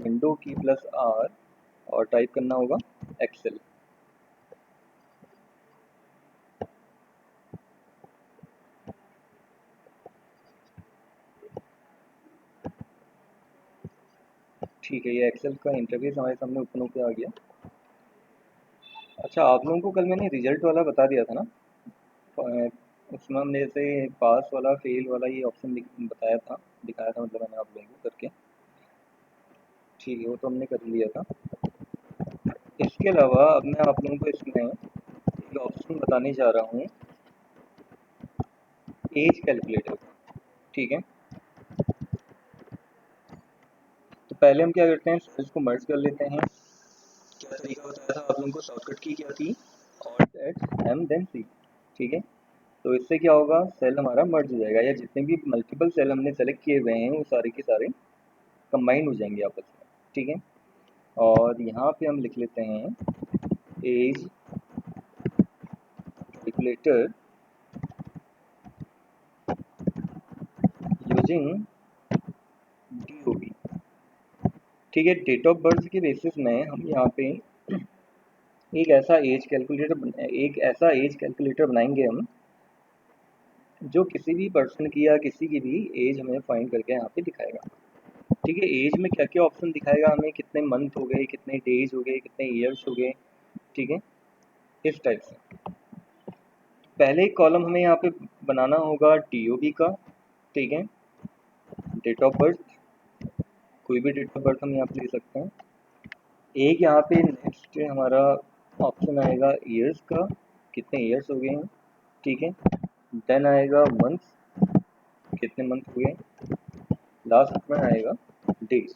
Window की plus are और type करना होगा एक्सेल। ठीक है, ये एक्सेल का इंटरफेस हमारे सामने ओपन होकर आ गया। अच्छा, आप लोगों को कल मैंने रिजल्ट वाला बता दिया था ना, उसमें हमने जैसे पास वाला फेल वाला ये ऑप्शन बताया था, दिखाया था, मतलब मैंने आप लोगों को करके। ठीक है, वो तो हमने कर लिया था। इसके अलावा अब मैं आप लोगों को इसमें एक ऑप्शन बताने जा रहा हूँ, एज कैलकुलेटर। ठीक है, तो पहले हम क्या करते हैं, सेल्स को मर्ज कर लेते हैं। क्या तरीका बताया था आप लोगों को, शॉर्टकट की क्या थी, ऑल्ट एट एम देन सी। ठीक है, तो इससे क्या होगा, सेल हमारा मर्ज हो जाएगा, या जितने भी मल्टीपल सेल हमने सेलेक्ट किए हुए हैं वो सारे के सारे कंबाइन हो जाएंगे आपस में। ठीक है, और यहाँ पे हम लिख लेते हैं एज कैलकुलेटर यूजिंग DOB। ठीक है, डेट ऑफ बर्थ के बेसिस में हम यहाँ पे एक ऐसा एज कैलकुलेटर बनाएंगे हम, जो किसी भी पर्सन की या किसी की भी एज हमें फाइंड करके यहाँ पे दिखाएगा। ठीक है, एज में क्या क्या ऑप्शन दिखाएगा हमें, कितने मंथ हो गए, कितने डेज हो गए, कितने ईयर्स हो गए। ठीक है, इस टाइप से पहले एक कॉलम हमें यहाँ पे बनाना होगा DOB का। ठीक है, डेट ऑफ बर्थ, कोई भी डेट ऑफ बर्थ हम यहाँ पे ले सकते हैं। एक यहाँ पे नेक्स्ट हमारा ऑप्शन आएगा ईयर्स का, कितने ईयर्स हो गए हैं। ठीक है, देन आएगा मंथ्स, कितने मंथ हो गए। लास्ट में आएगा डेज।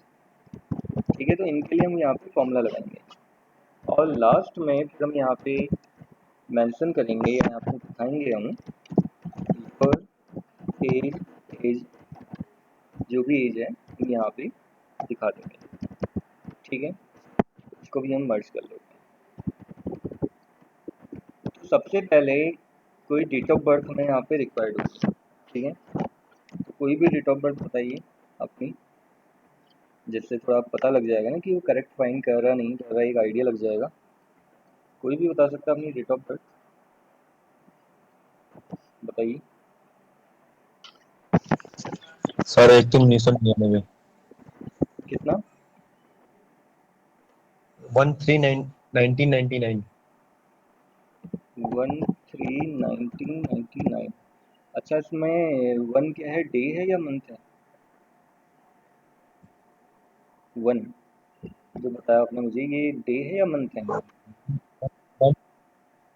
ठीक है, तो इनके लिए हम यहाँ पे फॉर्मूला लगाएंगे, और लास्ट में फिर हम यहाँ पे मेंशन करेंगे या यहाँ पे दिखाएंगे हम पर एज, जो भी एज है हम यहाँ पे दिखा देंगे। ठीक है, इसको भी हम मर्ज कर लेते हैं। तो सबसे पहले कोई डेट ऑफ बर्थ हमें यहाँ पे रिक्वायर्ड होगी। ठीक है, तो कोई भी डेट ऑफ बर्थ बताइए अपनी, जिससे थोड़ा पता लग जाएगा ना कि वो करेक्ट फाइंड कर रहा नहीं कर रहा, एक आइडिया लग जाएगा। कोई भी बता सकता है अपनी डेट ऑफ बर्थ, बताइए। सर एक तो 1999। कितना? 1999। 13/1999। अच्छा, इसमें वन क्या है, डे है या मंथ है? वन जो बताया आपने मुझे, ये डे है या मंथ है?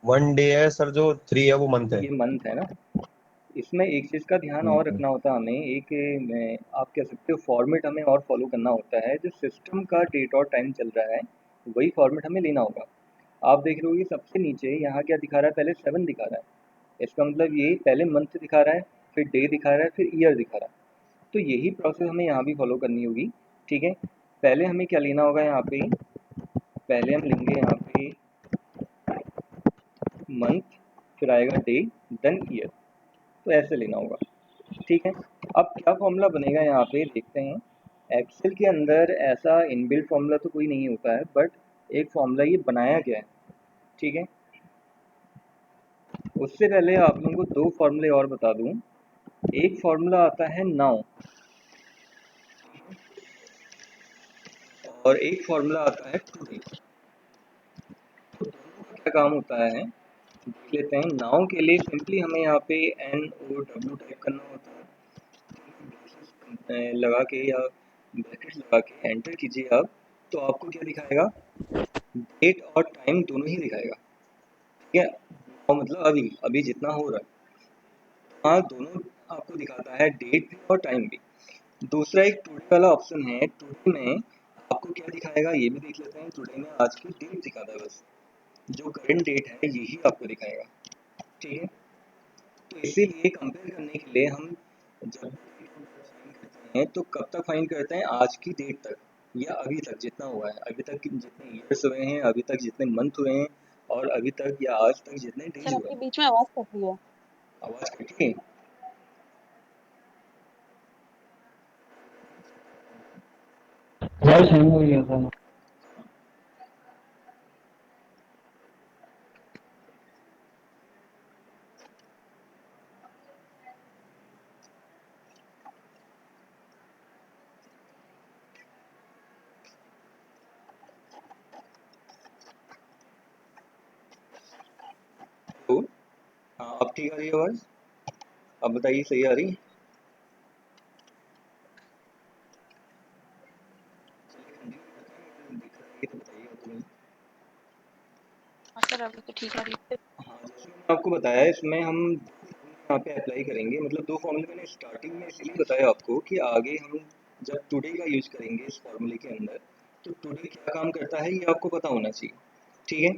1 डे है सर, जो 3 है वो मंथ है। ये मंथ है ना। इसमें एक चीज़ का ध्यान और रखना होता है हमें, एक आप कह सकते हो फॉर्मेट हमें और फॉलो करना होता है, जो सिस्टम का डेट और टाइम चल रहा है वही फॉर्मेट हमें लेना होगा। आप देख रहे हो ये सबसे नीचे यहाँ क्या दिखा रहा है, पहले 7 दिखा रहा है, इसका मतलब ये पहले मंथ दिखा रहा है, फिर डे दिखा रहा है, फिर ईयर दिखा रहा है। तो यही प्रोसेस हमें यहाँ भी फॉलो करनी होगी। ठीक है, पहले हमें क्या लेना होगा यहाँ पे, पहले हम लेंगे यहाँ पे मंथ, फिर आएगा डे, देन ईयर। तो ऐसे लेना होगा। ठीक है, अब क्या फॉर्मूला बनेगा यहाँ पे देखते हैं। एक्सेल के अंदर ऐसा इनबिल्ट फॉर्मूला तो कोई नहीं होता है, बट एक फॉर्मूला ये बनाया गया है। ठीक है, उससे पहले आप लोगों को दो फॉर्मूले और बता दूं। एक फॉर्मूला आता है नाउ, और एक फॉर्मूला आता है टुडे। तो दोनों का क्या काम होता है देख लेते हैं। नाउ के लिए सिंपली हमें यहाँ पे NOW टाइप करना होता है, लगा के या ब्रैकेट लगा के एंटर कीजिए आप, तो आपको क्या दिखाएगा, डेट और टाइम दोनों ही दिखाएगा। ठीक है, और मतलब अभी अभी जितना हो रहा है, हाँ दोनों आपको दिखाता है, डेट भी और टाइम भी। दूसरा एक टुडे वाला ऑप्शन है, टुडे में आपको क्या दिखाएगा ये भी देख लेते हैं। टुडे में आज की डेट दिखाता है, बस जो करंट डेट है यही आपको दिखाएगा। ठीक है, तो इसीलिए कंपेयर करने के लिए हम जब हैं तो कब तक फाइंड करते हैं, आज की डेट तक या अभी तक जितना हुआ है, अभी तक जितने ईयर्स हुए हैं, अभी तक जितने मंथ हुए हैं, और अभी तक या आज तक जितने डेज सर हुए आपके हैं। बीच में आवाज कट रही है। आवाज कटिए। सर आवाज हैंग हो गया था। तो हाँ, अब ठीक आ रही है आवाज? अब बताइए, सही आ रही? दिख रहा है तो बताइएगा तुरंत। हाँ सर, अभी तो ठीक आ रही है। हाँ, जैसे मैंने आपको बताया, इसमें हम यहाँ पे अप्लाई करेंगे, मतलब दो फॉर्मूले मैंने स्टार्टिंग में इसलिए बताया आपको कि आगे हम जब टुडे का यूज करेंगे इस फॉर्मूले के अंदर, तो टुडे क्या काम करता है ये आपको पता होना चाहिए। ठीक है,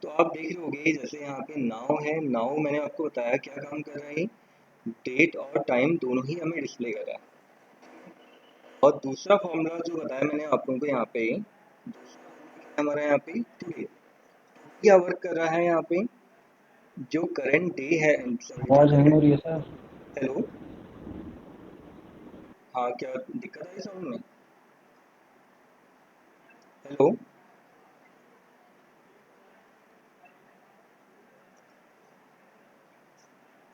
तो आप देख रहे होगे जैसे यहाँ पे नाउ है, नाउ मैंने आपको बताया क्या काम कर रहा है, डेट और टाइम दोनों ही हमें डिस्प्ले कर रहा है। और दूसरा फॉर्मूला जो बताया मैंने आप लोगों को यहाँ पे, दूसरा फॉर्मूला हमारा यहाँ पे टुडे क्या वर्क कर रहा है यहाँ पे, जो करंट डे है, सॉरी जो आवाज हैंग हो करंट, रही है सर। हेलो, हाँ क्या दिक्कत आई साउंड में? हेलो,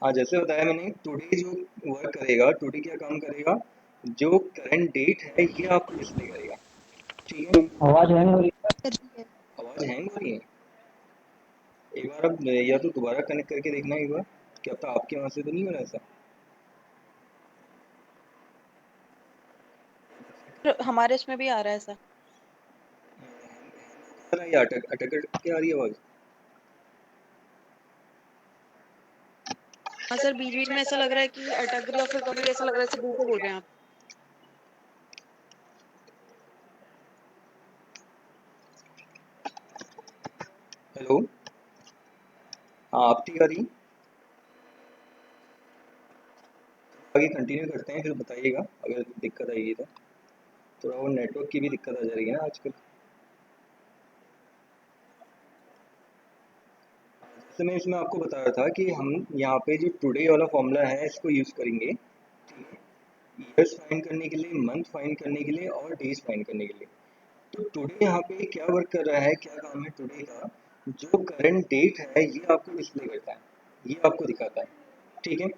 हाँ जैसे बताया मैंने, टुडे जो वर्क करेगा, टुडे क्या काम करेगा, जो करंट डेट है ये आपको डिस्प्ले करेगा। ठीक है, आवाज हैंग हो रही है। आवाज हैंग हो रही है? एक बार अब या तो दोबारा कनेक्ट करके देखना एक बार, क्या पता आपके वहां से तो नहीं हो रहा ऐसा। हमारे इसमें भी आ रहा है सर। आ रहा है या अटक अटक अटक के आ रही है आवाज? हाँ सर, बीच बीच में ऐसा लग रहा है कि अटक रही है और फिर कभी ऐसा लग रहा है जैसे धूप बोल रहे हैं आप। हेलो, हाँ आप ठीक आ रही? आगे कंटिन्यू करते हैं, फिर बताइएगा अगर दिक्कत आएगी तो। थोड़ा वो नेटवर्क की भी दिक्कत आ जा रही है ना आजकल। जैसे मैं इसमें आपको बता रहा था कि हम यहाँ पे जो टुडे वाला फॉर्मूला है इसको यूज़ करेंगे, ठीक है, ईयर्स फाइंड करने के लिए, मंथ फाइंड करने के लिए और डेज फाइंड करने के लिए। तो टुडे यहाँ पे क्या वर्क कर रहा है, क्या काम है टुडे का, जो करंट डेट है ये आपको डिस्प्ले करता है, ये आपको दिखाता है। ठीक है,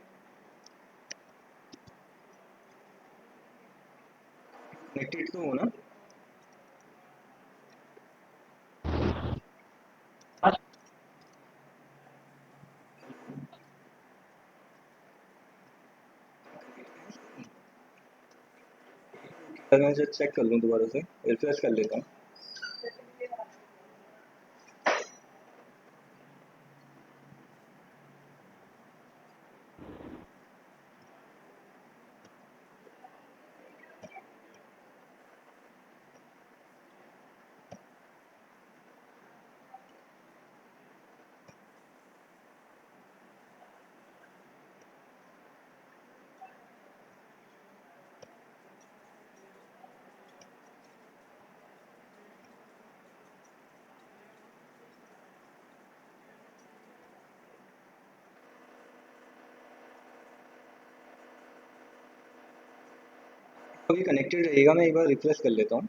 कनेक्टेड तो हो ना? मैं जस्ट चेक कर लूँ दोबारा से, रिफ्रेश कर लेता हूँ। अभी कनेक्टेड रहेगा, मैं एक बार रिफ्रेश कर लेता हूँ।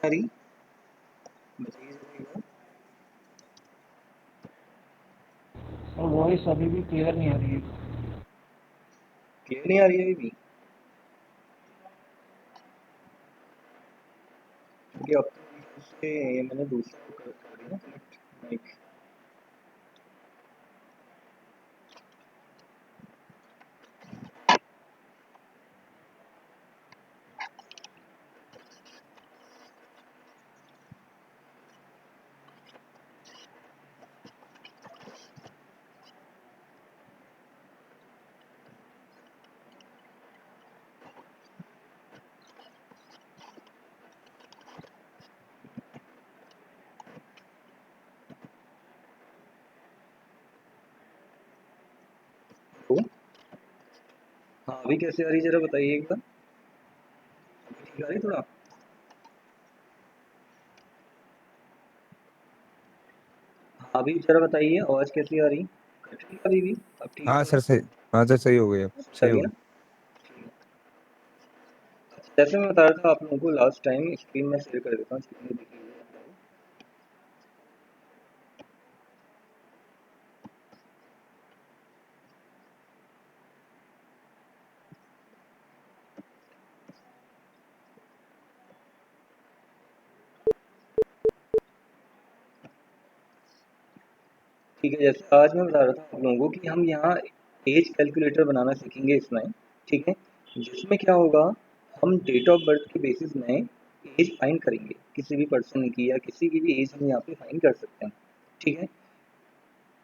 आ रही, बताइए जरा एक बार। और वॉइस अभी भी क्लियर नहीं आ रही है। क्लियर नहीं आ रही है अभी भी? क्योंकि अब तो मेरे ख्याल से मैंने दूसरा कर दिया ना कनेक्ट माइक। हाँ अभी कैसे आ रही जरा बताइए एक बार। ठीक आ रही थोड़ा। हाँ अभी जरा बताइए आवाज़ कैसी आ रही। कट रही है अभी भी। अब ठीक है हाँ थोड़ा। सर सही। हाँ सर सही हो गई, अब आ सही रही हो है गई। ना। जैसे मैं बता रहा था आप लोगों को लास्ट टाइम, स्क्रीन में शेयर कर देता हूँ, स्क्रीन में देखिए। ठीक है, जैसे आज मैं बता रहा था आप लोगों को कि हम यहाँ एज कैलकुलेटर बनाना सीखेंगे इसमें। ठीक है, जिसमें क्या होगा, हम डेट ऑफ बर्थ के बेसिस में एज फाइंड करेंगे, किसी भी पर्सन की या किसी की भी एज हम यहाँ पे फाइंड कर सकते हैं। ठीक है,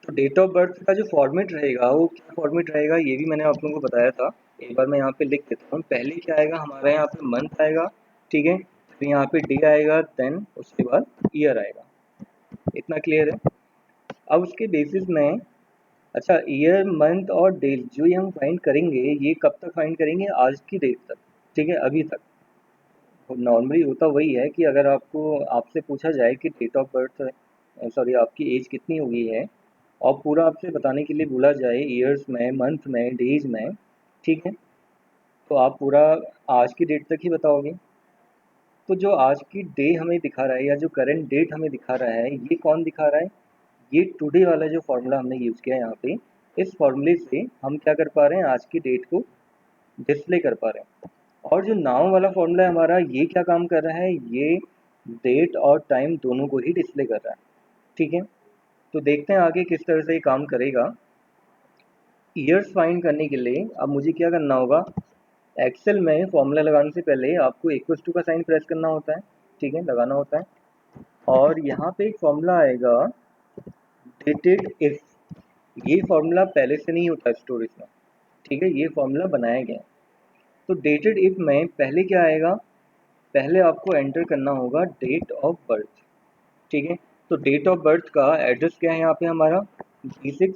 तो डेट ऑफ बर्थ का जो फॉर्मेट रहेगा वो क्या फॉर्मेट रहेगा ये भी मैंने आप लोगों को बताया था। एक बार मैं यहाँ पे लिख देता हूँ। पहले क्या आएगा हमारा, यहाँ पे मंथ आएगा। ठीक है, फिर यहाँ पे डे आएगा, देन उसके बाद ईयर आएगा। इतना क्लियर है। अब उसके बेसिस में, अच्छा ईयर मंथ और डेट जो ये हम फाइंड करेंगे, ये कब तक फाइंड करेंगे, आज की डेट तक। ठीक है, अभी तक नॉर्मली होता वही है कि अगर आपको, आपसे पूछा जाए कि डेट ऑफ बर्थ, सॉरी आपकी एज कितनी हो गई है, और पूरा आपसे बताने के लिए बोला जाए ईयर्स में, मंथ में, डेज में। ठीक है, तो आप पूरा आज की डेट तक ही बताओगे। तो जो आज की डे हमें दिखा रहा है या जो करंट डेट हमें दिखा रहा है, ये कौन दिखा रहा है, ये टुडे वाला जो फॉर्मूला हमने यूज़ किया है यहाँ पे। इस फॉर्मूले से हम क्या कर पा रहे हैं, आज की डेट को डिस्प्ले कर पा रहे हैं। और जो नाउ वाला फॉर्मूला है हमारा, ये क्या काम कर रहा है, ये डेट और टाइम दोनों को ही डिस्प्ले कर रहा है। ठीक है, तो देखते हैं आगे किस तरह से ये काम करेगा। ईयर्स फाइंड करने के लिए अब मुझे क्या करना होगा, एक्सेल में फॉर्मूला लगाने से पहले आपको इक्वल्स टू का साइन प्रेस करना होता है। ठीक है, लगाना होता है। और यहाँ पे एक फॉर्मूला आएगा डेटेड इफ। ये फॉर्मूला पहले से नहीं होता स्टोरेज में। ठीक है, ये फॉर्मूला बनाया गया है। तो डेटेड इफ में पहले क्या आएगा, पहले आपको एंटर करना होगा डेट ऑफ बर्थ। ठीक है, तो डेट ऑफ बर्थ का एड्रेस क्या है यहाँ पे हमारा, B6,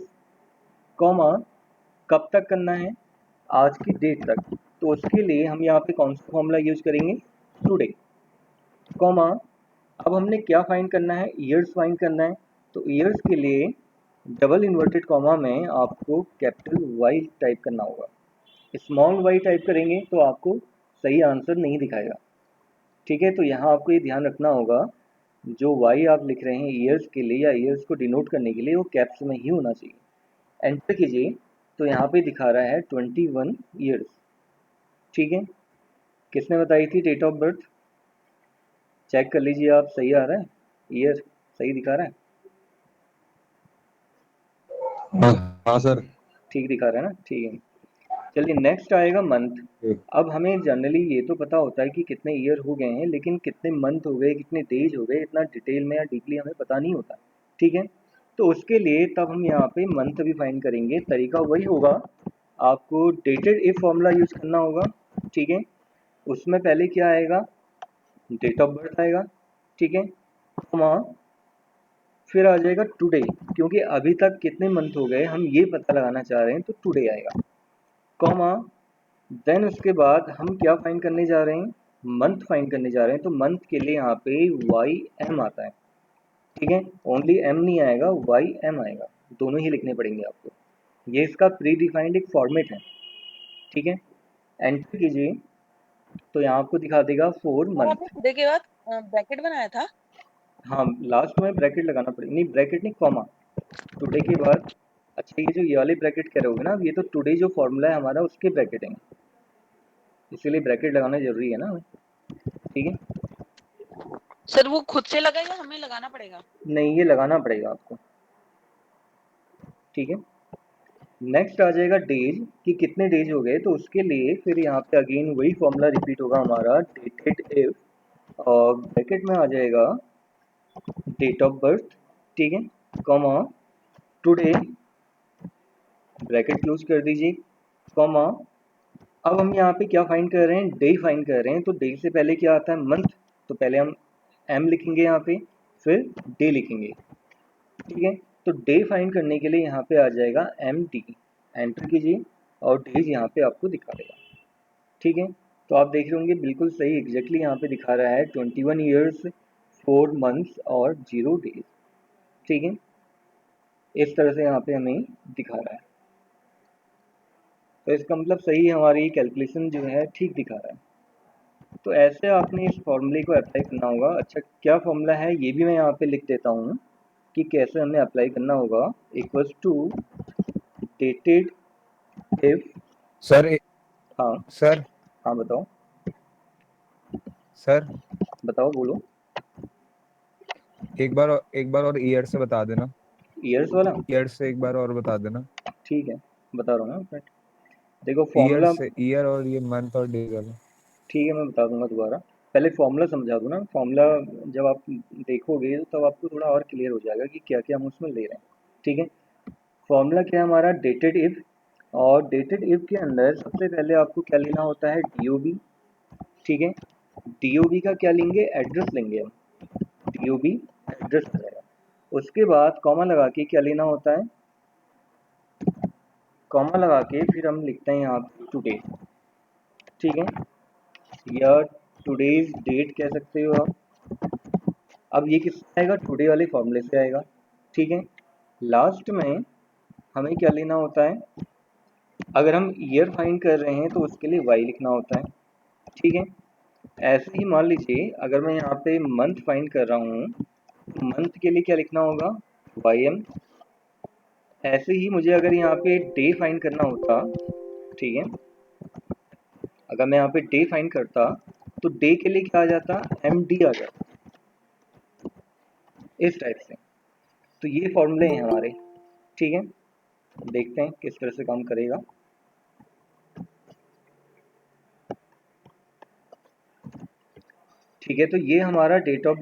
कॉमा कब तक करना है, आज की डेट तक। तो उसके लिए हम यहाँ पे कौन सा फॉर्मूला यूज करेंगे, टुडे, कॉमा अब हमने क्या फाइंड करना है, ईयर्स फाइंड करना है। तो ईयर्स के लिए डबल इन्वर्टेड कॉमा में आपको कैपिटल वाई टाइप करना होगा। स्मॉल वाई टाइप करेंगे तो आपको सही आंसर नहीं दिखाएगा। ठीक है, तो यहाँ आपको ये ध्यान रखना होगा, जो वाई आप लिख रहे हैं ईयर्स के लिए या ईयर्स को डिनोट करने के लिए, वो कैप्स में ही होना चाहिए। एंटर कीजिए, तो यहाँ पे दिखा रहा है 21 ईयर्स। ठीक है, किसने बताई थी डेट ऑफ बर्थ, चेक कर लीजिए आप, सही आ रहा है, ईयर सही दिखा रहा है, हाँ हाँ सर। ठीक दिखा रहा है ना। ठीक है, चलिए नेक्स्ट आएगा मंथ। अब हमें जनरली ये तो पता होता है कि कितने ईयर हो गए हैं, लेकिन कितने मंथ हो गए, कितने डेज हो गए, इतना डिटेल में या डीपली हमें पता नहीं होता। ठीक है, तो उसके लिए तब हम यहाँ पे मंथ भी फाइंड करेंगे। तरीका वही होगा, आपको डेटेड इफ फॉर्मूला यूज करना होगा। ठीक है, उसमें पहले क्या आएगा, डेट ऑफ बर्थ आएगा। ठीक है, कॉमा फिर आ जाएगा टुडे, क्योंकि अभी तक कितने मंथ हो गए हम ये पता लगाना चाह रहे हैं, तो टुडे आएगा, कॉमा देन उसके बाद हम क्या फाइंड करने जा रहे हैं, मंथ फाइंड करने जा रहे हैं। तो मंथ के लिए यहाँ पे वाई एम आता है। ठीक है, ओनली एम नहीं आएगा, वाई एम आएगा, दोनों ही लिखने पड़ेंगे आपको। ये इसका प्री डिफाइंड एक फॉर्मेट है। ठीक है, एंटर कीजिए, तो यहाँ आपको दिखा देगा 4 और आपने मंथ। टुडे के बाद ब्रैकेट बनाया था। हाँ लास्ट में ब्रैकेट लगाना पड़ेगा, नहीं ब्रैकेट नहीं, कॉमा टुडे के बाद। अच्छा ये जो ये वाले ब्रैकेट कह रहे होगे ना, ये तो टुडे जो फॉर्मूला है हमारा उसके ब्रैकेट हैं, इसीलिए ब्रैकेट लगाना जरूरी है ना हमें। ठीक है, सर वो खुद से लगेगा, हमें लगाना पड़ेगा। नहीं ये लगाना पड़ेगा आपको। ठीक है, नेक्स्ट आ जाएगा डेज, कि कितने डेज हो गए। तो उसके लिए फिर यहाँ पे अगेन वही फॉर्मूला रिपीट होगा हमारा, डेटेड इफ, और ब्रैकेट में आ जाएगा डेट ऑफ बर्थ। ठीक है, कॉमा टुडे, ब्रैकेट क्लोज कर दीजिए, कॉमा अब हम यहाँ पे क्या फाइंड कर रहे हैं, डे फाइंड कर रहे हैं। तो डे से पहले क्या आता है, मंथ। तो पहले हम एम लिखेंगे यहाँ पे, फिर डे लिखेंगे। ठीक है, तो डे फाइंड करने के लिए यहाँ पे आ जाएगा एम डी, एंटर कीजिए, और डेज यहाँ पे आपको दिखा देगा। ठीक है, तो आप देख रहे होंगे बिल्कुल सही एग्जैक्टली यहाँ पे दिखा रहा है 21 ईयर्स 4 मंथ्स और 0 डेज। ठीक है, इस तरह से यहाँ पे हमें दिखा रहा है, तो इसका मतलब सही हमारी कैलकुलेशन जो है ठीक दिखा रहा है। तो ऐसे आपने इस फॉर्मूले को अप्लाई करना होगा। अच्छा, क्या फॉर्मूला है ये भी मैं यहाँ पे लिख देता हूँ कि कैसे हमें अप्लाई करना होगा। Equals to dated if, sir हाँ सर हाँ बताओ सर बताओ बोलो। एक बार और ईयर से बता देना। ईयर्स वाला, ईयर से एक बार और बता देना। ठीक है बता रहा हूँ ना एक मिनट। देखो ईयर फॉर्मूला, से ईयर और ये मंथ और डे वाला। ठीक है मैं बता दूंगा दोबारा, पहले फॉर्मूला समझा दूँ ना। फॉर्मूला जब आप देखोगे तो तब आपको थोड़ा और क्लियर हो जाएगा कि क्या क्या हम उसमें ले रहे हैं। ठीक है, फॉर्मूला क्या है हमारा, डेटेड इफ। और डेटेड इफ के अंदर सबसे पहले आपको क्या लेना होता है, डीओबी। ठीक है, डीओबी का क्या लेंगे, एड्रेस लेंगे हम, डीओबी एड्रेस आ जाएगा। उसके बाद कॉमा लगा के क्या लेना होता है, कॉमा लगा के फिर हम लिखते हैं यहाँ पे टुडे। ठीक है, या टुडेज डेट कह सकते हो आप। अब ये किससे आएगा, टुडे वाले फॉर्मूले से आएगा। ठीक है, लास्ट में हमें क्या लेना होता है, अगर हम ईयर फाइंड कर रहे हैं तो उसके लिए वाई लिखना होता है। ठीक है, ऐसे ही मान लीजिए अगर मैं यहाँ पे मंथ फाइंड कर रहा हूँ तो मंथ के लिए क्या लिखना होगा, वाई एम। ऐसे ही मुझे अगर यहाँ पे डे फाइंड करना होता, ठीक है, अगर मैं यहाँ पे डे फाइंड करता तो डे के लिए क्या आ जाता, एम डी आ जाता, इस टाइप से। तो ये फॉर्मूले हैं हमारे। ठीक है, देखते हैं किस तरह से काम करेगा। ठीक है, तो ये हमारा डेट ऑफ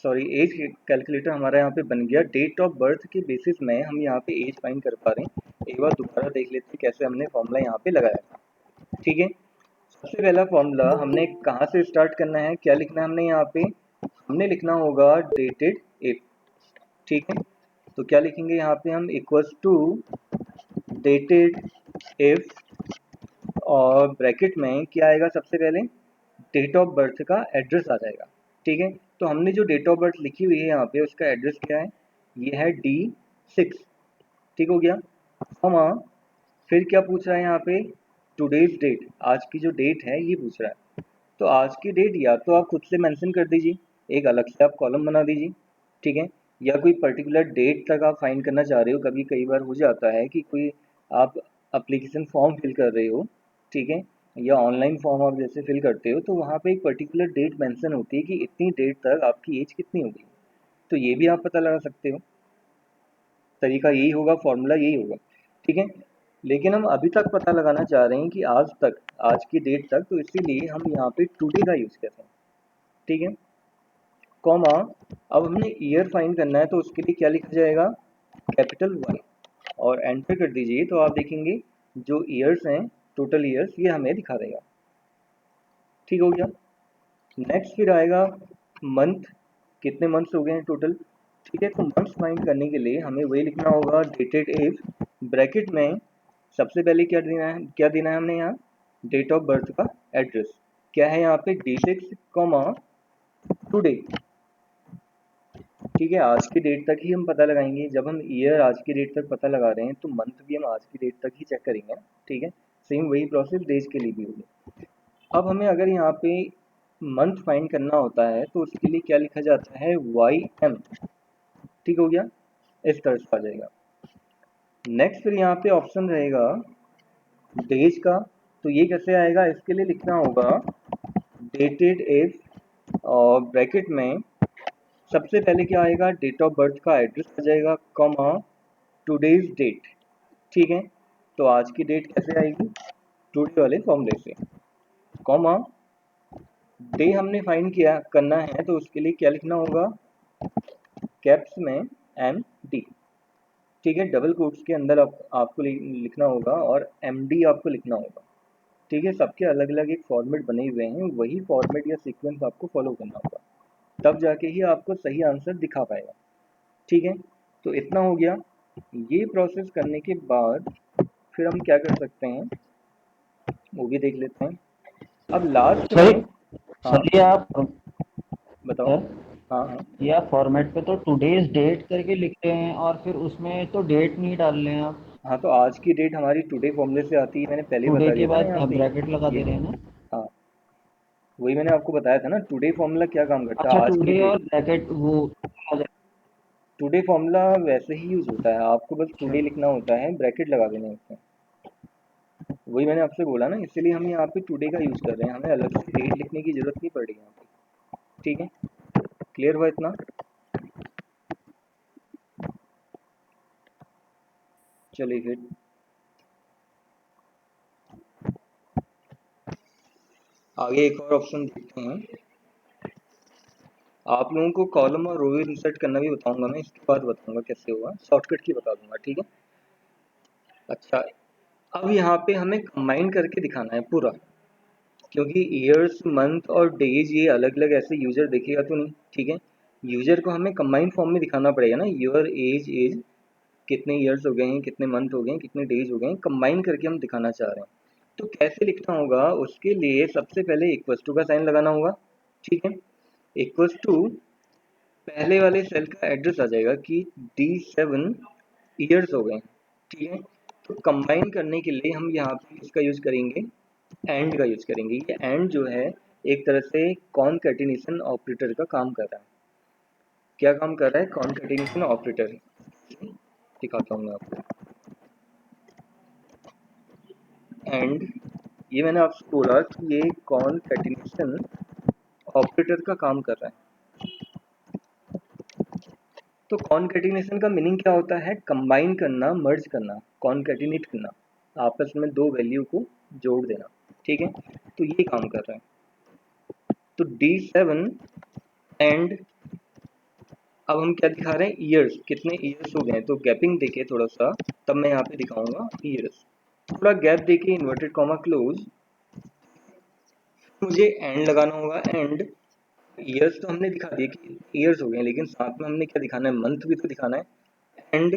एज कैलकुलेटर हमारा यहाँ पे बन गया। डेट ऑफ बर्थ के बेसिस में हम यहाँ पे एज फाइंड कर पा रहे हैं। एक बार दोबारा देख लेते हैं कैसे हमने फॉर्मूला यहाँ पे लगाया था। ठीक है, सबसे पहला फॉर्मूला हमने कहाँ से स्टार्ट करना है, क्या लिखना है हमने यहाँ पे, हमने लिखना होगा डेटेड इफ। ठीक है, तो क्या लिखेंगे यहाँ पे हम, इक्वल्स टू डेटेड इफ, और ब्रैकेट में क्या आएगा, सबसे पहले डेट ऑफ बर्थ का एड्रेस आ जाएगा। ठीक है, तो हमने जो डेट ऑफ बर्थ लिखी हुई है यहाँ पे उसका एड्रेस क्या है, ये है D6। ठीक हो गया, कॉमा फिर क्या पूछ रहा है यहाँ पे, टुडेज डेट, आज की जो डेट है ये पूछ रहा है। तो आज की डेट या तो आप खुद से मेंशन कर दीजिए, एक अलग से आप कॉलम बना दीजिए। ठीक है, या कोई पर्टिकुलर डेट तक आप फाइंड करना चाह रहे हो, कभी कई बार हो जाता है कि कोई आप एप्लीकेशन फॉर्म फिल कर रहे हो, ठीक है, या ऑनलाइन फॉर्म आप जैसे फिल करते हो तो वहाँ पे एक पर्टिकुलर डेट मेंशन होती है कि इतनी डेट तक आपकी एज कितनी होगी। तो ये भी आप पता लगा सकते हो, तरीका यही होगा, फॉर्मूला यही होगा। ठीक है, लेकिन हम अभी तक पता लगाना चाह रहे हैं कि आज तक, आज की डेट तक, तो इसीलिए हम यहाँ पे टुडे का यूज़ करते हैं। ठीक है, कॉमा अब हमने ईयर फाइंड करना है तो उसके लिए क्या लिखा जाएगा, कैपिटल वाई, और एंटर कर दीजिए तो आप देखेंगे जो ईयर्स हैं, टोटल ईयर्स, ये हमें दिखा देगा। ठीक हो गया, नेक्स्ट फिर आएगा मंथ, कितने मंथ्स हो गए हैं टोटल। ठीक है, तो मंथ्स फाइंड करने के लिए हमें वही लिखना होगा, डेटेड इफ, ब्रैकेट में सबसे पहले क्या देना है, क्या देना है हमने यहाँ, डेट ऑफ बर्थ का एड्रेस क्या है यहाँ पे, D6 कॉमा टुडे। ठीक है, आज की डेट तक ही हम पता लगाएंगे। जब हम ईयर आज की डेट तक पता लगा रहे हैं तो मंथ भी हम आज की डेट तक ही चेक करेंगे। ठीक है, सेम वही प्रोसेस डेज के लिए भी होगी। अब हमें अगर यहाँ पे मंथ फाइंड करना होता है तो उसके लिए क्या लिखा जाता है, वाई एम। ठीक हो गया, इस तरह से आ जाएगा। नेक्स्ट फिर यहाँ पे ऑप्शन रहेगा डेज का, तो ये कैसे आएगा, इसके लिए लिखना होगा डेटेड इफ, और ब्रैकेट में सबसे पहले क्या आएगा, डेट ऑफ बर्थ का एड्रेस आ जाएगा, कॉमा टुडेज डेट। ठीक है, तो आज की डेट कैसे आएगी, टुडे वाले फॉर्मूले से, कॉमा डे हमने फाइंड किया करना है तो उसके लिए क्या लिखना होगा, कैप्स में MD। ठीक है, डबल कोट्स के अंदर आपको लिखना होगा और MD आपको लिखना होगा। ठीक है, सबके अलग अलग एक फॉर्मेट बने हुए हैं, वही फॉर्मेट या सीक्वेंस आपको फॉलो करना होगा, तब जाके ही आपको सही आंसर दिखा पाएगा। ठीक है, तो इतना हो गया। ये प्रोसेस करने के बाद फिर हम क्या कर सकते हैं वो भी देख लेते हैं। अब लास्ट सर में, हाँ सर ये आप बताओ। सर हाँ हाँ ये आप फॉर्मेट पे तो टुडेज डेट करके लिखते हैं और फिर उसमें तो डेट नहीं डाल रहे हैं आप। हाँ, तो आज की डेट हमारी टुडे फॉर्मूले से आती है, मैंने पहले ही टुडे बता के दिया था ना बाद यहाँ पे। ब्रैकेट लगा ये दे रहे हैं ना। हाँ, वही मैंने आपको बताया था ना, टुडे फॉर्मूला क्या काम करता अच्छा है, आज की टुडे और डेट। ब्रैकेट वो आ जाए। टुडे फॉर्मूला वैसे ही यूज होता है, आपको बस अच्छा टुडे लिखना होता है, ब्रैकेट लगा देने होते हैं। वही मैंने आपसे बोला ना, इसीलिए हम यहाँ पे टुडे का यूज कर रहे हैं, हमें अलग से डेट लिखने की जरूरत नहीं पड़ रही यहाँ पे। ठीक है, क्लियर हुआ इतना? चलिए फिर आगे एक और ऑप्शन देखते हैं। आप लोगों को कॉलम और रो इंसर्ट करना भी बताऊंगा मैं, इसके बाद बताऊंगा कैसे होगा, शॉर्टकट की बता दूंगा। ठीक है, अच्छा, अब यहाँ पे हमें कंबाइन करके दिखाना है पूरा, क्योंकि ईयर्स मंथ और डेज ये अलग अलग ऐसे यूजर देखेगा तो नहीं। ठीक है, यूजर को हमें कंबाइन फॉर्म में दिखाना पड़ेगा ना, योर एज एज, कितने ईयर्स हो गए हैं, कितने मंथ हो गए हैं, कितने डेज हो गए हैं, कंबाइन करके हम दिखाना चाह रहे हैं। तो कैसे लिखना होगा, उसके लिए सबसे पहले इक्वल्स टू का साइन लगाना होगा। ठीक है, इक्वल्स टू, पहले वाले सेल का एड्रेस आ जाएगा कि D7 ईयर्स हो गए। ठीक है, तो कंबाइन करने के लिए हम यहाँ पे इसका यूज करेंगे, एंड का यूज करेंगे। ये एंड जो है एक तरह से कॉनकैटिनेशन ऑपरेटर का काम कर रहा है। क्या काम कर रहा है? Concatenation operator. दिखाता हूँ मैं आपको। एंड ये मैंने आपसे बोला कि ये कॉनकैटिनेशन ऑपरेटर का काम कर रहा है। तो कॉनकैटिनेशन का मीनिंग क्या होता है? कंबाइन करना, मर्ज करना, कॉनकैटिनेट करना, आपस में दो वैल्यू को जोड़ देना। ठीक है, तो ये काम कर रहा है। तो D7 एंड, अब हम क्या दिखा रहे हैं? ईयर्स, कितने ईयर्स हो गए। तो गैपिंग देके थोड़ा सा, तब मैं यहाँ पे दिखाऊंगा ईयर्स। थोड़ा गैप देके इन्वर्टेड कॉमा क्लोज, मुझे एंड लगाना होगा। एंड ईयर्स तो हमने दिखा दिया कि ईयर्स हो गए, लेकिन साथ में हमने क्या दिखाना है? मंथ भी तो दिखाना है। एंड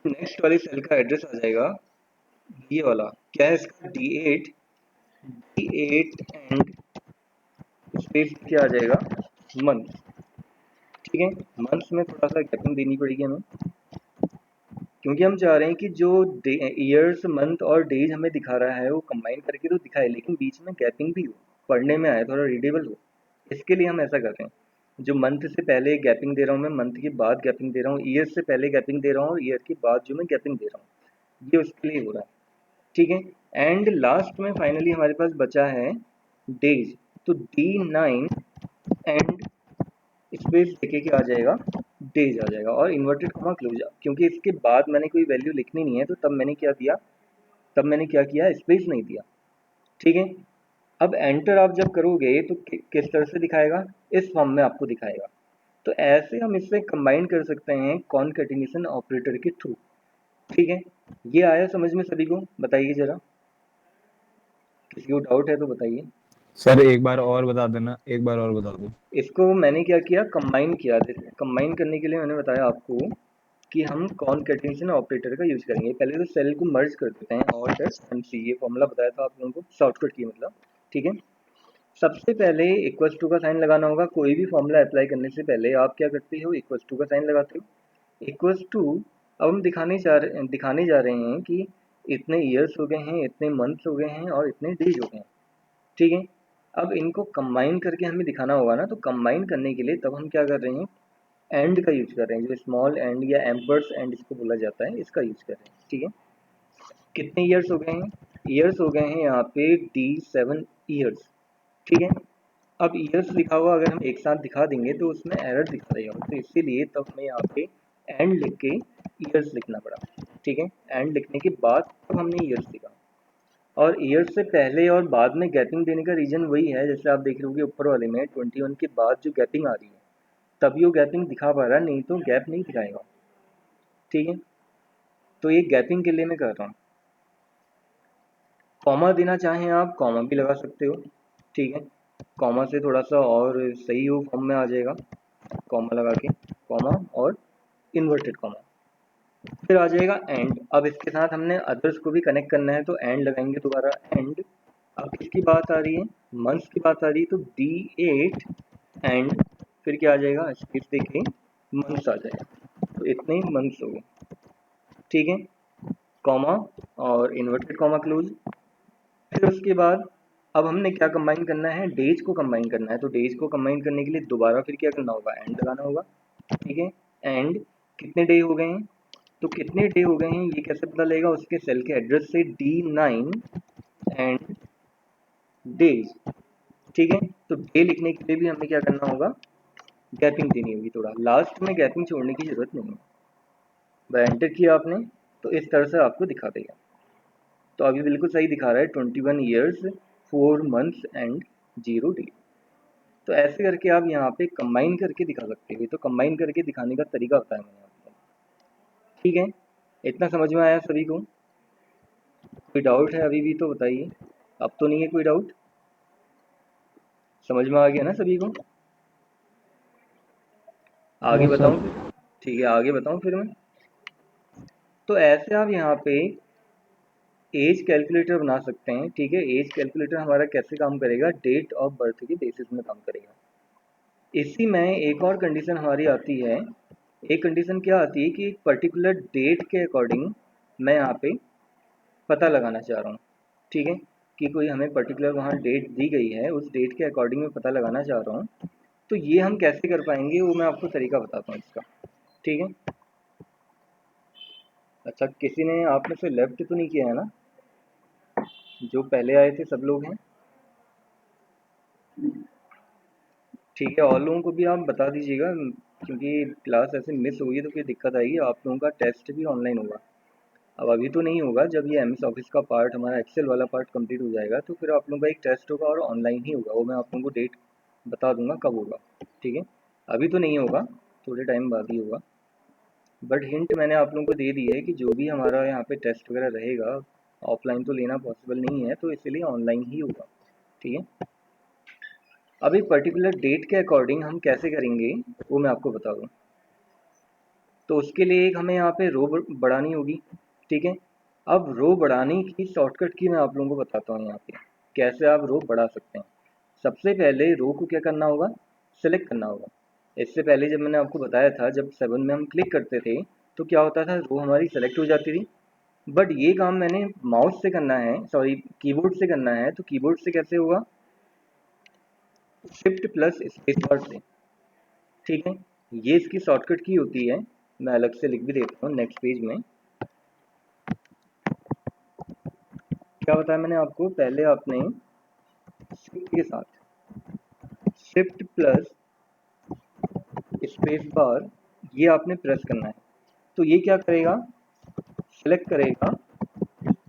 नेक्स्ट वाली सेल का एड्रेस आ जाएगा, ये वाला क्या है इसका? D8, D8 एंड स्पेस क्या आ जाएगा? मंथ। ठीक है, मंथ्स में थोड़ा सा गैपिंग देनी पड़ेगी हमें, क्योंकि हम चाह रहे हैं कि जो ईयर्स मंथ और डेज हमें दिखा रहा है वो कंबाइन करके तो दिखाए, लेकिन बीच में गैपिंग भी हो, पढ़ने में आए, थोड़ा रीडेबल हो। इसके लिए हम ऐसा कर रहे हैं, जो मंथ से पहले गैपिंग दे रहा हूँ मैं, मंथ के बाद गैपिंग दे रहा हूँ, ईयर से पहले गैपिंग दे रहा हूँ, ईयर के बाद जो मैं गैपिंग दे रहा हूँ, ये उसके लिए हो रहा है। ठीक है, एंड लास्ट में फाइनली हमारे पास बचा है डेज। तो D9 एंड स्पेस देके क्या आ जाएगा? डेज आ जाएगा, और इन्वर्टेड कॉमा क्लोज। क्योंकि इसके बाद मैंने कोई वैल्यू लिखनी नहीं है, तो तब मैंने क्या दिया? तब मैंने क्या किया? स्पेस नहीं दिया। ठीक है, अब एंटर आप जब करोगे तो किस तरह से दिखाएगा? इस फॉर्म में आपको दिखाएगा। तो ऐसे हम इससे कंबाइन कर सकते हैं कॉनकैटिनेशन ऑपरेटर के थ्रू। ठीक है, ये आया समझ में सभी को? बताइए जरा, किसी को डाउट है तो बताइए। सर एक बार और बता देना, एक बार और बता दो। इसको मैंने क्या किया? कंबाइन किया। कंबाइन करने के लिए मैंने बताया आपको कि हम कॉनकैटिनेशन ऑपरेटर का यूज करेंगे। पहले तो सेल को मर्ज कर देते हैं, और MC, ये फॉर्मूला बताया था आप लोगों को, शॉर्टकट की मतलब। ठीक है, सबसे पहले इक्वल्स टू का साइन लगाना होगा। कोई भी फॉर्मूला अप्लाई करने से पहले आप क्या करते हो? इक्वल्स टू का साइन लगाते हो। इक्वल्स टू, अब हम दिखाने जा रहे हैं कि इतने ईयर्स हो गए हैं, इतने मंथ्स हो गए हैं, और इतने डेज हो गए हैं। ठीक है, अब इनको कंबाइन करके हमें दिखाना होगा ना, तो कंबाइन करने के लिए तब हम क्या कर रहे हैं? एंड का यूज कर रहे हैं, जो स्मॉल एंड या एम्पर्स एंड इसको बोला जाता है, इसका यूज कर रहे हैं। ठीक है, कितने ईयर्स हो गए हैं? ईयर्स हो गए हैं यहाँ पे D7 ईयर्स। ठीक है, अब ईयर्स लिखा हुआ अगर हम एक साथ दिखा देंगे तो उसमें एरर दिखा देगा, तो इसीलिए तब हमें यहाँ पे एंड लिख के ईयर्स लिखना पड़ा। ठीक है, एंड लिखने के बाद तब हमने ईयर्स लिखा। और ईयर से पहले और बाद में गैपिंग देने का रीजन वही है, जैसे आप देख रहे हो ऊपर वाले में 21 के बाद जो गैपिंग आ रही है, तभी वो गैपिंग दिखा पा रहा है, नहीं तो गैप नहीं दिखाएगा। ठीक है, तो ये गैपिंग के लिए मैं कर रहा हूँ। कॉमा देना चाहें आप, कॉमा भी लगा सकते हो। ठीक है, कॉमा से थोड़ा सा और सही हो, फॉर्म में आ जाएगा। कॉमा लगा के, कॉमा और इन्वर्टेड कॉमा। फिर आ जाएगा एंड। अब इसके साथ हमने अदर्स को भी कनेक्ट करना है तो एंड लगाएंगे दोबारा एंड। अब किसकी बात आ रही है, मंथ्स की बात आ रही है, तो D8 एंड फिर क्या आ जाएगा, स्पेस देखिए मंथ्स आ जाएगा, तो इतने ही मंथ्स हो गए। ठीक है, कॉमा और इन्वर्टेड कॉमा क्लोज। फिर उसके बाद अब हमने क्या कंबाइन करना है, डेज को कंबाइन करना है, तो डेज को कंबाइन करने के लिए दोबारा फिर क्या करना होगा, एंड लगाना होगा। ठीक है, एंड कितने डे हो गए हैं, तो कितने डे हो गए हैं ये कैसे पता लगेगा, उसके सेल के एड्रेस से D9 एंड डेज। ठीक है, तो डे लिखने के लिए भी हमें क्या करना होगा, गैपिंग देनी होगी, थोड़ा लास्ट में गैपिंग छोड़ने की जरूरत नहीं है। वह एंटर किया आपने तो इस तरह से आपको दिखा देगा। तो अभी बिल्कुल सही दिखा रहा है, 21 ईयर्स 4 मंथ्स एंड 0 डे। तो ऐसे करके आप यहाँ पे कंबाइन करके दिखा सकते हो, तो कंबाइन करके दिखाने का तरीका बताया मैंने आपको। ठीक है, इतना समझ में आया सभी को, कोई डाउट है अभी भी तो बताइए। अब तो नहीं है कोई डाउट, समझ में आ गया ना सभी को, आगे यस बताऊं सर। फिर? ठीक है, आगे बताऊं फिर मैं। तो ऐसे आप यहाँ पे एज कैलकुलेटर बना सकते हैं। ठीक है, एज कैलकुलेटर हमारा कैसे काम करेगा, डेट ऑफ बर्थ के बेसिस में काम करेगा। इसी में एक और कंडीशन हमारी आती है, एक कंडीशन क्या आती है कि एक पर्टिकुलर डेट के अकॉर्डिंग मैं यहाँ पे पता लगाना चाह रहा हूँ। ठीक है, कि कोई हमें पर्टिकुलर वहाँ डेट दी गई है, उस डेट के अकॉर्डिंग मैं पता लगाना चाह रहा हूँ। तो ये हम कैसे कर पाएंगे वो मैं आपको तरीका बताता हूँ इसका। ठीक है, अच्छा किसी ने आप में से लेफ्ट तो नहीं किया है ना, जो पहले आए थे सब लोग हैं? ठीक है, और लोगों को भी आप बता दीजिएगा, क्योंकि क्लास ऐसे मिस होगी तो फिर दिक्कत आएगी। आप लोगों का टेस्ट भी ऑनलाइन होगा। अब अभी तो नहीं होगा, जब ये MS ऑफिस का पार्ट, हमारा एक्सेल वाला पार्ट कंप्लीट हो जाएगा तो फिर आप लोगों का एक टेस्ट होगा और ऑनलाइन ही होगा। वो मैं आप लोगों को डेट बता दूंगा कब होगा। ठीक है, अभी तो नहीं होगा, थोड़े टाइम बाद ही होगा। बट हिंट मैंने आप लोगों को दे दी है कि जो भी हमारा यहाँ पे टेस्ट वगैरह रहेगा, ऑफलाइन तो लेना पॉसिबल नहीं है, तो इसलिए ऑनलाइन ही होगा। ठीक है, अब एक पर्टिकुलर डेट के अकॉर्डिंग हम कैसे करेंगे वो मैं आपको बता दूँ। तो उसके लिए एक हमें यहाँ पे रो बढ़ानी होगी। ठीक है, अब रो बढ़ाने की शॉर्टकट की मैं आप लोगों को बताता हूँ यहाँ पे कैसे आप रो बढ़ा सकते हैं। सबसे पहले रो को क्या करना होगा, सेलेक्ट करना होगा। इससे पहले जब मैंने आपको बताया था, जब 7 में हम क्लिक करते थे तो क्या होता था, रो हमारी सेलेक्ट हो जाती थी। बट ये काम मैंने माउस से करना है, सॉरी कीबोर्ड से करना है। तो कीबोर्ड से कैसे होगा, शिफ्ट प्लस स्पेस बार से। ठीक है, ये इसकी शॉर्टकट की होती है, मैं अलग से लिख भी देता हूँ नेक्स्ट पेज में। क्या बताया मैंने आपको, पहले आपने शिफ्ट के साथ शिफ्ट प्लस स्पेस बार ये आपने प्रेस करना है। तो ये क्या करेगा, सेलेक्ट करेगा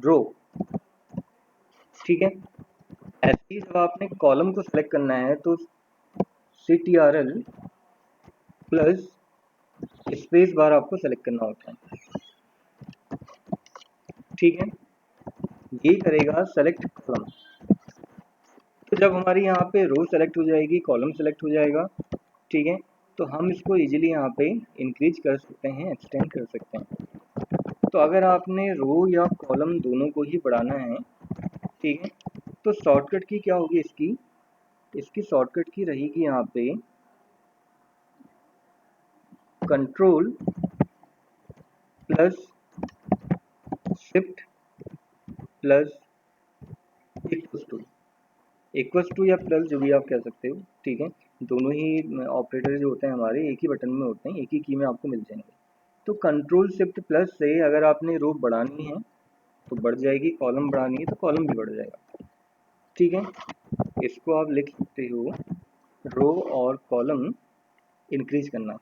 रो। ठीक है, ऐसे ही जब आपने कॉलम को सेलेक्ट करना है तो CTRL प्लस स्पेस बार आपको सेलेक्ट करना होता है। ठीक है, ये करेगा सेलेक्ट कॉलम। तो जब हमारी यहाँ पे रो सेलेक्ट हो जाएगी, कॉलम सेलेक्ट हो जाएगा, ठीक है, तो हम इसको इजीली यहाँ पे इंक्रीज कर सकते हैं, एक्सटेंड कर सकते हैं। तो अगर आपने रो या कॉलम दोनों को ही बढ़ाना है, ठीक है, तो शॉर्टकट की क्या होगी इसकी, इसकी शॉर्टकट की रहेगी यहाँ पे control plus shift plus equals to या प्लस, जो भी आप कह सकते हो। ठीक है, दोनों ही ऑपरेटर जो होते हैं हमारे एक ही बटन में होते हैं, एक ही की में आपको मिल जाएंगे। तो कंट्रोल शिफ्ट प्लस से अगर आपने रो बढ़ानी है तो बढ़ जाएगी, कॉलम बढ़ानी है तो कॉलम भी बढ़ जाएगा। ठीक है, इसको आप लिख सकते हो रो और कॉलम इंक्रीज करना,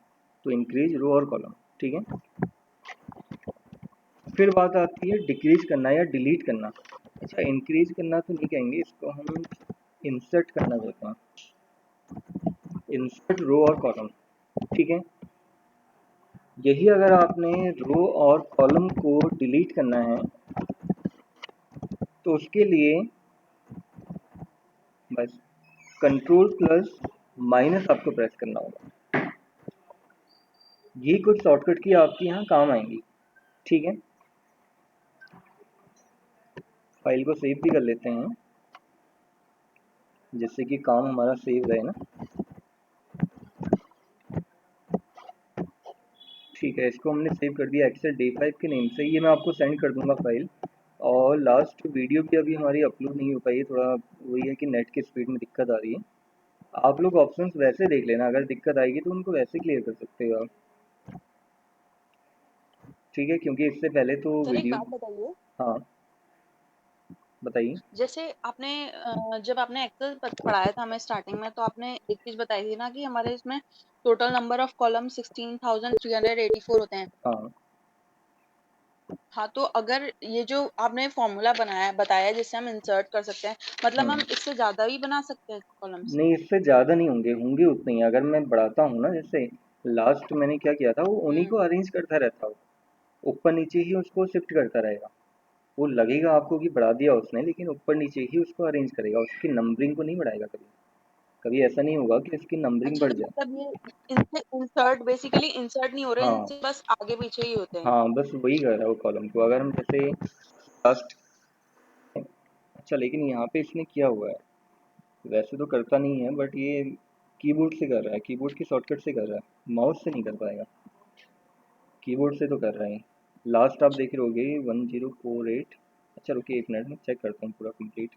तो इंक्रीज रो और कॉलम। ठीक है, फिर बात आती है डिक्रीज करना या डिलीट करना। अच्छा, इंक्रीज करना तो नहीं कहेंगे, इसको हम इंसर्ट करना कहते हैं, इंसर्ट रो और कॉलम। ठीक है, यही अगर आपने रो और कॉलम को डिलीट करना है तो उसके लिए बस कंट्रोल प्लस माइनस आपको प्रेस करना होगा। ये कुछ शॉर्टकट की आपकी यहाँ काम आएंगी। ठीक है, फाइल को सेव भी कर लेते हैं जिससे कि काम हमारा सेव रहे ना। ठीक है, इसको हमने सेव कर दिया एक्सेल डे 5 के नेम से। ये मैं आपको सेंड कर दूंगा फाइल। और लास्ट वीडियो भी अभी हमारी अपलोड नहीं हो पाई है, थोड़ा वही है कि नेट की स्पीड में दिक्कत आ रही है। आप लोग ऑप्शंस वैसे देख लेना, अगर दिक्कत आएगी तो उनको वैसे क्लियर कर सकते हो आप। ठीक है, क्योंकि इससे पहले तो सर एक वीडियो। बात बताइए, हाँ बताइए। जैसे आपने जब आपने एक्सेल पढ़ाया था हमें स्टार्टिंग में, तो आपने एक चीज बताई थी ना कि हमारे इसमें टोटल नंबर ऑफ कॉलम 16,384 होते हैं। हाँ हाँ, तो अगर ये जो आपने फॉर्मूला बताया जिससे हम इंसर्ट कर सकते हैं, मतलब हम इससे ज्यादा भी बना सकते हैं कॉलम्स। नहीं, इससे ज़्यादा नहीं होंगे, होंगे उतने ही। अगर मैं बढ़ाता हूँ ना, जैसे लास्ट मैंने क्या किया था, वो उन्हीं को अरेंज करता रहता हूँ, ऊपर नीचे ही उसको शिफ्ट करता रहेगा। वो लगेगा आपको कि बढ़ा दिया उसने, लेकिन ऊपर नीचे ही उसको अरेंज करेगा, उसकी नंबरिंग को नहीं बढ़ाएगा कभी। कभी ऐसा नहीं होगा कि इसकी नंबरिंग अच्छा, बढ़ तो जाए। मतलब ये इनसे इंसर्ट बेसिकली इंसर्ट नहीं हो रहे, हाँ इनसे बस आगे पीछे ही होते हैं। हाँ, बस वही कर रहा है वो कॉलम को। अगर हम जैसे लास्ट, अच्छा लेकिन यहाँ पे इसने किया हुआ है, वैसे तो करता नहीं है बट ये कीबोर्ड से कर रहा है, कीबोर्ड की शॉर्टकट से कर रहा है, माउस से नहीं कर पाएगा, कीबोर्ड से तो कर रहे हैं। लास्ट आप अच्छा, देख रहे होगे 1048। अच्छा रुकिए एक मिनट में चेक करता हूँ पूरा कंप्लीट।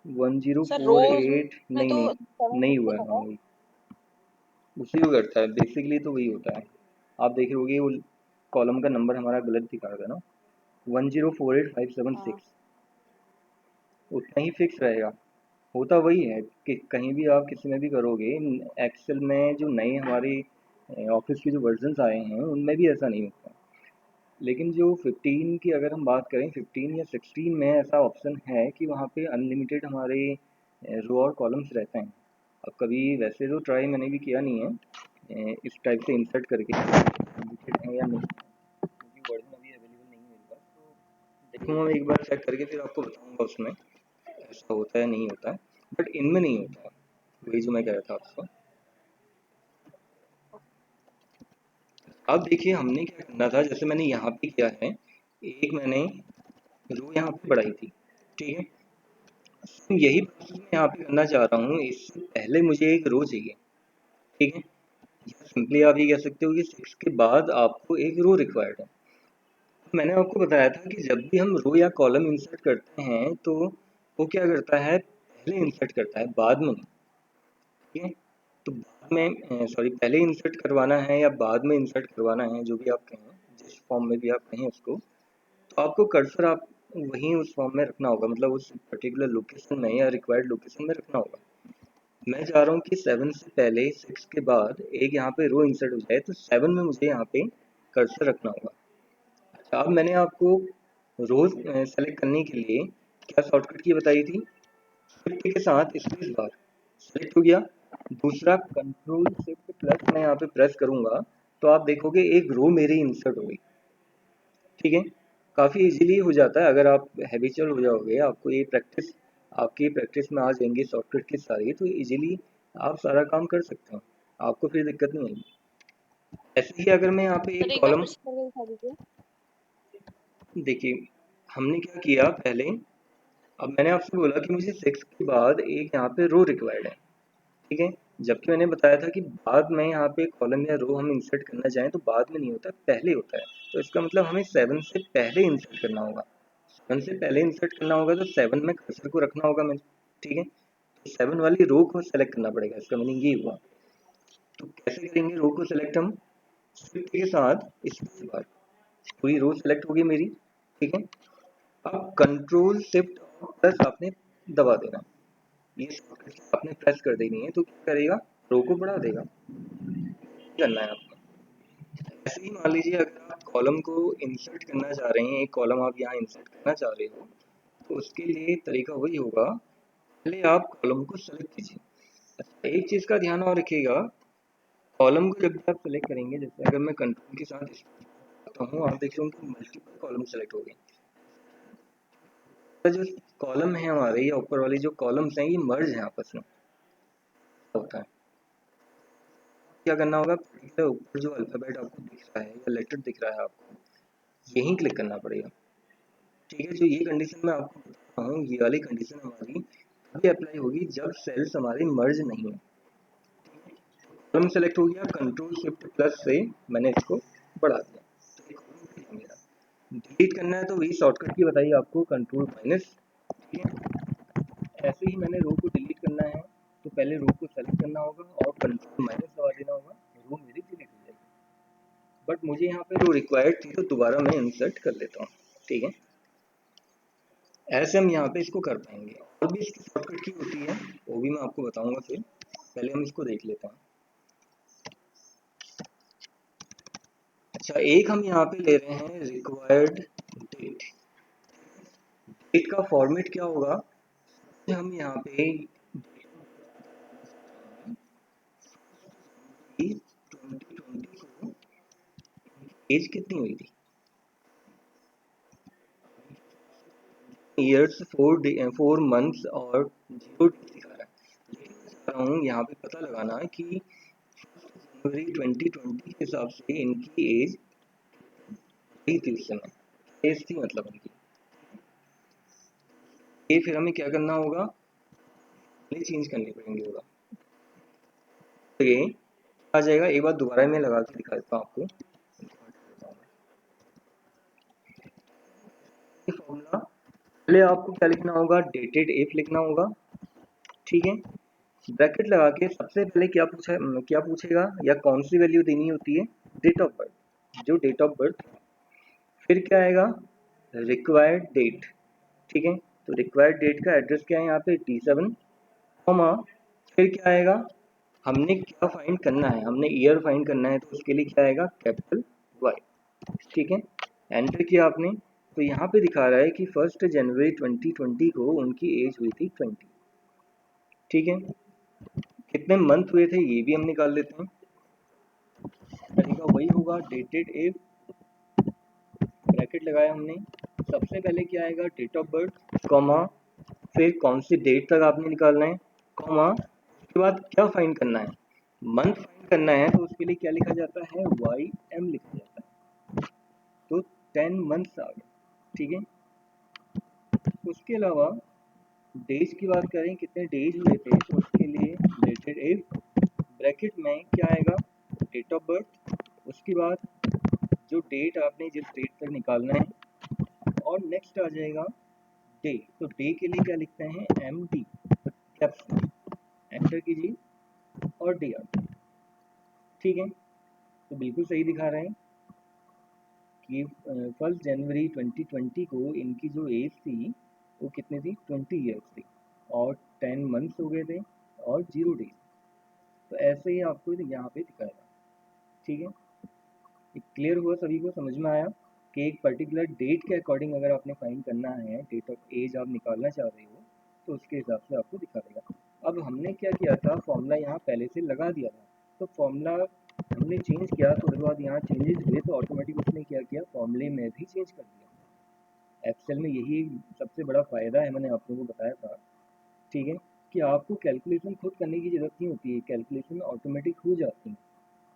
सर रोज 1048 में नहीं तो नहीं, सेवन नहीं सिक्स हुआ है। हाँ होगा। वही, उसी को करता है बेसिकली, तो वही होता है। आप देख रहे होगे वो कॉलम का नंबर हमारा गलत दिखा रहा था ना, 1048576, हाँ, उतना ही फिक्स रहेगा। होता वही है कि कहीं भी आप किसी में भी करोगे, एक्सेल में जो नए हमारे ऑफिस के जो वर्जन्स आए हैं उनमें भी ऐसा नहीं होता। लेकिन जो 15 की अगर हम बात करें, 15 या 16 में ऐसा ऑप्शन है कि वहाँ पे अनलिमिटेड हमारे रो और कॉलम्स रहते हैं। अब कभी वैसे तो ट्राई मैंने भी किया नहीं है इस टाइप से इंसर्ट करके अनलिमिटेड है या नहीं, क्योंकि वर्जन अभी अवेलेबल नहीं है मेरे पास। तो देखूँगा मैं एक बार चेक करके, फिर आपको बताऊँगा उसमें ऐसा होता है नहीं होता है। बट इनमें नहीं होता है, वही जो मैं कह रहा था आपको। अब देखिए हमने क्या करना था, जैसे मैंने यहाँ पे किया है, एक मैंने रो यहाँ पे बढ़ाई थी, ठीक है। सेम यही प्रोसेस मैं यहाँ पे करना चाह रहा हूँ। इससे पहले मुझे एक रो चाहिए, ठीक है। या सिंपली आप ये कह सकते हो कि 6 के बाद आपको एक रो रिक्वायर्ड है। मैंने आपको बताया था कि जब भी हम रो या कॉलम इंसर्ट करते हैं तो वो क्या करता है, पहले इंसर्ट करता है बाद में नहीं, ठीक है। तो बाद में सॉरी, पहले इंसर्ट करवाना है या बाद में इंसर्ट करवाना है, जो भी आप कहें, जिस फॉर्म में भी आप कहें उसको, तो आपको कर्सर आप वहीं उस फॉर्म में रखना होगा, मतलब उस पर्टिकुलर लोकेशन में या रिक्वायर्ड लोकेशन में रखना होगा। मैं चाह रहा हूँ कि 7 से पहले 6 के बाद एक यहाँ पे रो इंसर्ट हो जाए, तो 7 में मुझे यहाँ पे कर्सर रखना होगा। अच्छा, अब मैंने आपको रोज सेलेक्ट करने के लिए क्या शॉर्टकट की बताई थी, शिफ्ट के साथ स्पेस बार सेलेक्ट हो गया। दूसरा कंट्रोल शिफ्ट प्लस मैं यहाँ पे प्रेस करूंगा तो आप देखोगे एक रो मेरी इंसर्ट हो गई, ठीक है। काफ़ी इजीली हो जाता है अगर आप हैबिचुअल हो जाओगे, आपको ये प्रैक्टिस, आपकी प्रैक्टिस में आ जाएंगे शॉर्टकट की सारी, तो इजीली आप सारा काम कर सकते हैं, आपको फिर दिक्कत नहीं आएगी। ऐसे ही अगर मैं यहाँ पे सर एक एक बार कॉलम, फिर से करके दिखा दीजिए। देखिए हमने क्या किया पहले, अब मैंने आपसे बोला कि मुझे 6 के बाद एक यहाँ पे रो रिक्वायर्ड है, ठीक है। जबकि मैंने बताया था कि बाद में यहाँ पे कॉलम या रो हम इंसर्ट करना चाहें तो बाद में नहीं होता, पहले होता है। तो इसका मतलब हमें 7 से पहले इंसर्ट करना होगा, 7 से पहले इंसर्ट करना होगा तो 7 में कर्सर को रखना होगा मैं, ठीक है। तो 7 वाली रो को सेलेक्ट करना पड़ेगा, इसका मीनिंग ये हुआ। तो कैसे करेंगे रो को सेलेक्ट हम, शिफ्ट के साथ स्पेस बार, पूरी रो सेलेक्ट होगी मेरी, ठीक है। अब कंट्रोल शिफ्ट प्लस आपने दबा देना, ये शॉर्टकट आपने प्रेस कर देनी है, तो क्या करेगा, रो को बढ़ा देगा, करना है आपको। ऐसे ही मान लीजिए अगर आप कॉलम को इंसर्ट करना चाह रहे हैं, एक कॉलम आप यहाँ इंसर्ट करना चाह रहे हो, तो उसके लिए तरीका वही होगा, पहले आप कॉलम को सेलेक्ट कीजिए। अच्छा एक चीज़ का ध्यान और रखिएगा, कॉलम को जब भी आप सेलेक्ट करेंगे, जैसे अगर मैं कंट्रोल के साथ करता हूँ, आप देख रहे होंगे मल्टीपल कॉलम सेलेक्ट हो गए। तो जो कॉलम है हमारे या ऊपर वाली जो कॉलम्स हैं ये मर्ज हैं आपस में, होता है। क्या करना होगा, पर्टिकुलर ऊपर जो अल्फ़ाबेट आपको दिख रहा है या लेटर दिख रहा है आपको, यहीं क्लिक करना पड़ेगा। ठीक है, जो ये कंडीशन मैं आपको बता रहा हूँ, ये वाली कंडीशन हमारी तभी अप्लाई होगी जब सेल्स हमारे मर्ज नहीं है। कॉलम सेलेक्ट हो गया, कंट्रोल शिफ्ट प्लस से मैंने इसको बढ़ा दिया, तो ये कॉलम बढ़ गया मेरा। डिलीट करना है तो वही शॉर्टकट की बताइए आपको, कंट्रोल माइनस। ठीक है, ऐसे ही मैंने रो को डिलीट करना है तो पहले रो को सेलेक्ट करना होगा और कंट्रोल माइनस दबा देना होगा, रो मेरी डिलीट हो जाएगी। बट मुझे यहाँ पे रो रिक्वायर्ड थी तो दोबारा मैं इंसर्ट कर लेता हूँ। ठीक है, ऐसे हम यहाँ पे इसको कर पाएंगे। और भी इसकी शॉर्टकट की होती है, वो भी मैं आपको बताऊंगा, फिर पहले हम इसको देख लेते हैं। अच्छा, एक हम यहाँ पे ले रहे हैं रिक्वायर्ड डेट। डेट का फॉर्मेट क्या होगा, हम यहाँ पे 2020 को एज कितनी हुई थी, ईयर्स 4 मंथ्स और 0 डेज दिखा रहा है, लेकिन मैं चाह रहा हूँ यहाँ पे पता लगाना कि जनवरी 2020 के हिसाब से इनकी एज थी उस समय, एज थी मतलब उनकी। ये फिर हमें क्या करना होगा, चेंज करनी पड़ेंगे होगा। तो ये आ जाएगा, एक बार दोबारा मैं लगा के दिखा देता हूँ आपको। फॉर्मूला पहले आपको क्या लिखना होगा, डेटेड इफ लिखना होगा। ठीक है, ब्रैकेट लगा के सबसे पहले क्या पूछेगा या कौन सी वैल्यू देनी होती है, डेट ऑफ बर्थ, जो डेट ऑफ बर्थ। फिर क्या आएगा, रिक्वायर्ड डेट। ठीक है, तो रिक्वायर्ड डेट का एड्रेस क्या है यहाँ पे, T7, कॉमा फिर क्या आएगा, हमने क्या फाइंड करना है, हमने ईयर फाइंड करना है, तो उसके लिए क्या आएगा, कैपिटल Y। ठीक है, एंटर किया आपने, तो यहाँ पे दिखा रहा है कि 1 जनवरी 2020 को उनकी एज हुई थी 20। ठीक है, कितने मंथ हुए थे ये भी हम निकाल लेते हैं। तरीका वही होगा, डेटेड इफ, ब्रैकेट लगाया हमने, सबसे पहले क्या आएगा, डेट ऑफ बर्थ, कॉमा फिर कौन सी डेट तक आपने निकालना है, कॉमा उसके बाद क्या फाइंड करना है, मंथ फाइंड करना है, तो उसके लिए क्या लिखा जाता है, YM लिखा जाता है। तो 10 मंथ्स आ गए। ठीक है, उसके अलावा डेज की बात करें, कितने डेज हुए थे, तो उसके लिए डेटेड इफ, ब्रैकेट में क्या आएगा, डेट ऑफ बर्थ, उसके बाद जो डेट आपने जिस डेट तक निकालना है, और नेक्स्ट आ जाएगा डे। तो डे के लिए क्या लिखते हैं, MD कैप्स में, एंटर कीजिए और डे आ गया। ठीक है, तो बिल्कुल सही दिखा रहे हैं कि 1 जनवरी 2020 को इनकी जो एज थी वो कितनी थी, 20 ईयर्स थी, और 10 मंथ्स हो गए थे और 0 डेज। तो ऐसे ही आपको यहाँ पे दिखाएगा। ठीक है, क्लियर हुआ, सभी को समझ में आया कि एक पर्टिकुलर डेट के अकॉर्डिंग अगर आपने फाइंड करना है, डेट ऑफ एज आप निकालना चाह रहे हो, तो उसके हिसाब से आपको दिखा देगा। अब हमने क्या किया था, फॉर्मूला यहाँ पहले से लगा दिया था, तो फॉर्मूला हमने चेंज किया, तो उसके बाद यहाँ चेंजेस हुए तो ऑटोमेटिक उसने क्या किया, फॉर्मूले में भी चेंज कर दिया। एक्सेल में यही सबसे बड़ा फ़ायदा है, मैंने आप लोगों को बताया था। ठीक है, कि आपको कैलकुलेशन खुद करने की ज़रूरत नहीं होती है, कैलकुलेशन ऑटोमेटिक हो जाती है,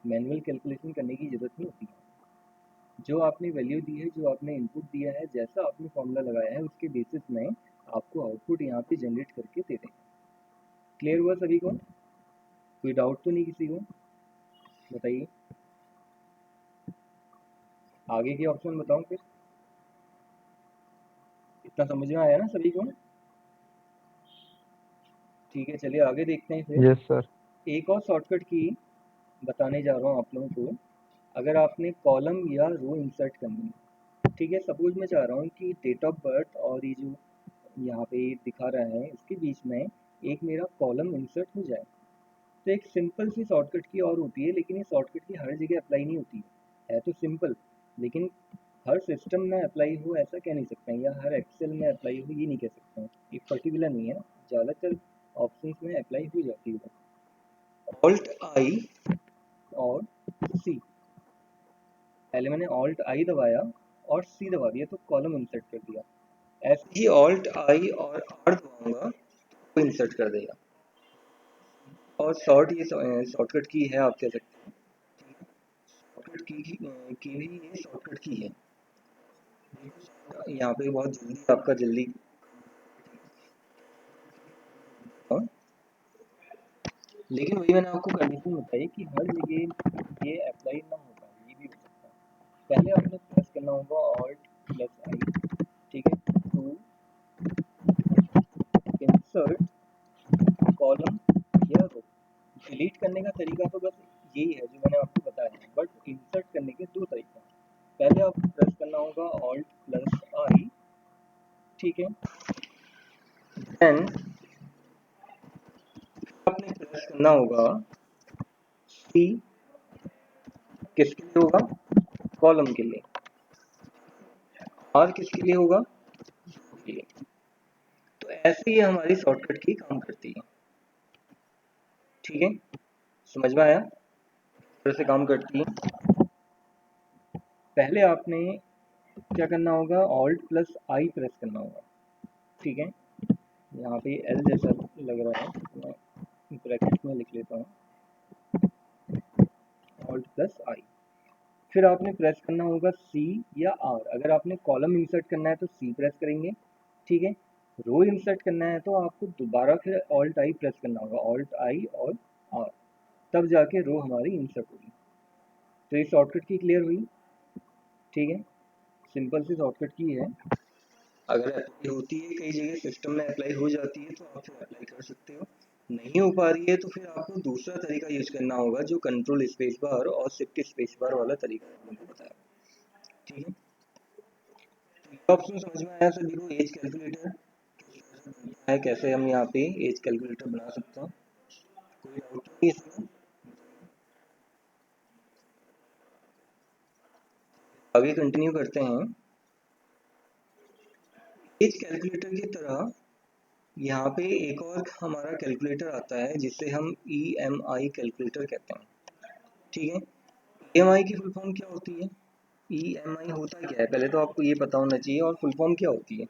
मैनुअल कैलकुलेशन करने की ज़रूरत नहीं होती है। जो आपने वैल्यू दी है, जो आपने इनपुट दिया है, जैसा आपने फॉर्मूला लगाया है, उसके बेसिस में आपको आउटपुट यहाँ पे जनरेट करके दे दें। क्लियर हुआ सभी को, कोई डाउट तो नहीं किसी को, बताइए। आगे के ऑप्शन बताऊं फिर, इतना समझ में आया ना सभी को। ठीक है, चलिए आगे देखते हैं फिर। Yes sir. एक और शॉर्टकट की बताने जा रहा हूँ आप लोगों को। अगर आपने कॉलम या रो इंसर्ट करनी है, ठीक है, सपोज मैं चाह रहा हूँ कि डेट ऑफ बर्थ और ये जो यहाँ पे दिखा रहा है इसके बीच में एक मेरा कॉलम इंसर्ट हो जाए, तो एक सिंपल सी शॉर्टकट की और होती है, लेकिन ये शॉर्टकट की हर जगह अप्लाई नहीं होती है तो सिंपल, लेकिन हर सिस्टम में अप्लाई हो ऐसा कह नहीं सकते हैं, या हर एक्सेल में अप्लाई हो ये नहीं कह सकते हैं, एक पर्टिकुलर नहीं है, ज़्यादातर ऑप्शंस में अप्लाई हो जाती है। ऑल्ट आई और सी, पहले मैंने ऑल्ट आई दबाया और सी दबा दिया तो कॉलम इंसर्ट कर दिया, ऐसे ही ऑल्ट आई और आर दबाऊंगा तो इंसर्ट कर देगा। और ये शॉर्टकट की है, आप कह सकते हैं। की भी ये शॉर्टकट की है। यहाँ पे बहुत जल्दी आपका जल्दी हाँ, लेकिन वही मैंने आपको कंडीशन बताई कि हर जगह ये अप्लाई ना हो पाए, ये भी हो सकता है। पहले आपने प्रेस करना होगा Alt+I, ठीक है, टू इंसर्ट कॉलम या रो। डिलीट करने का तरीका तो बस यही है जो मैंने आपको बताया है, बट इंसर्ट करने के दो तरीका हैं। पहले आपको प्रेस करना होगा Alt+I, ठीक है, देन आपने प्रेस करना होगा C, किसके लिए होगा, कॉलम के लिए, R किसके लिए होगा, के लिए। तो ऐसे ही हमारी शॉर्टकट की काम करती है, ठीक है, समझ में आया कैसे काम करती है। पहले आपने क्या करना होगा, Alt+I प्रेस करना होगा, ठीक है, यहाँ पे L जैसा लग रहा है, मैं ब्रैकेट में लिख लेता हूँ Alt+I। फिर आपने प्रेस करना होगा C या R। अगर आपने कॉलम इंसर्ट करना है तो C प्रेस करेंगे, ठीक है। रो इंसर्ट करना है तो आपको दोबारा फिर Alt+I प्रेस करना होगा, Alt+I और R, तब जाके रो हमारी इंसर्ट होगी। तो ये शॉर्टकट की क्लियर हुई, ठीक है, सिंपल सी शॉर्टकट की है। अगर अप्लाई होती है कई जगह सिस्टम में अप्लाई हो जाती है तो आप फिर अप्लाई कर सकते हो, नहीं हो पा रही है तो फिर आपको दूसरा तरीका यूज करना होगा जो कंट्रोल स्पेस बार और शिफ्ट स्पेस बार वाला तरीका मैंने बताया, ठीक है। तो ये ऑप्शन समझ में आया सभी को, एज कैलकुलेटर है, कैसे हम यहाँ पे एज कैलकुलेटर बना सकते हैं, कोई डाउट नहीं इसमें। आगे कंटिन्यू करते हैं। एज कैलकुलेटर की तरह यहाँ पे एक और हमारा कैलकुलेटर आता है जिसे हम EMI कैलकुलेटर कहते हैं, ठीक है। EMI की फुल फॉर्म क्या होती है, EMI होता क्या है, पहले तो आपको ये पता होना चाहिए, और फुल फॉर्म क्या होती है।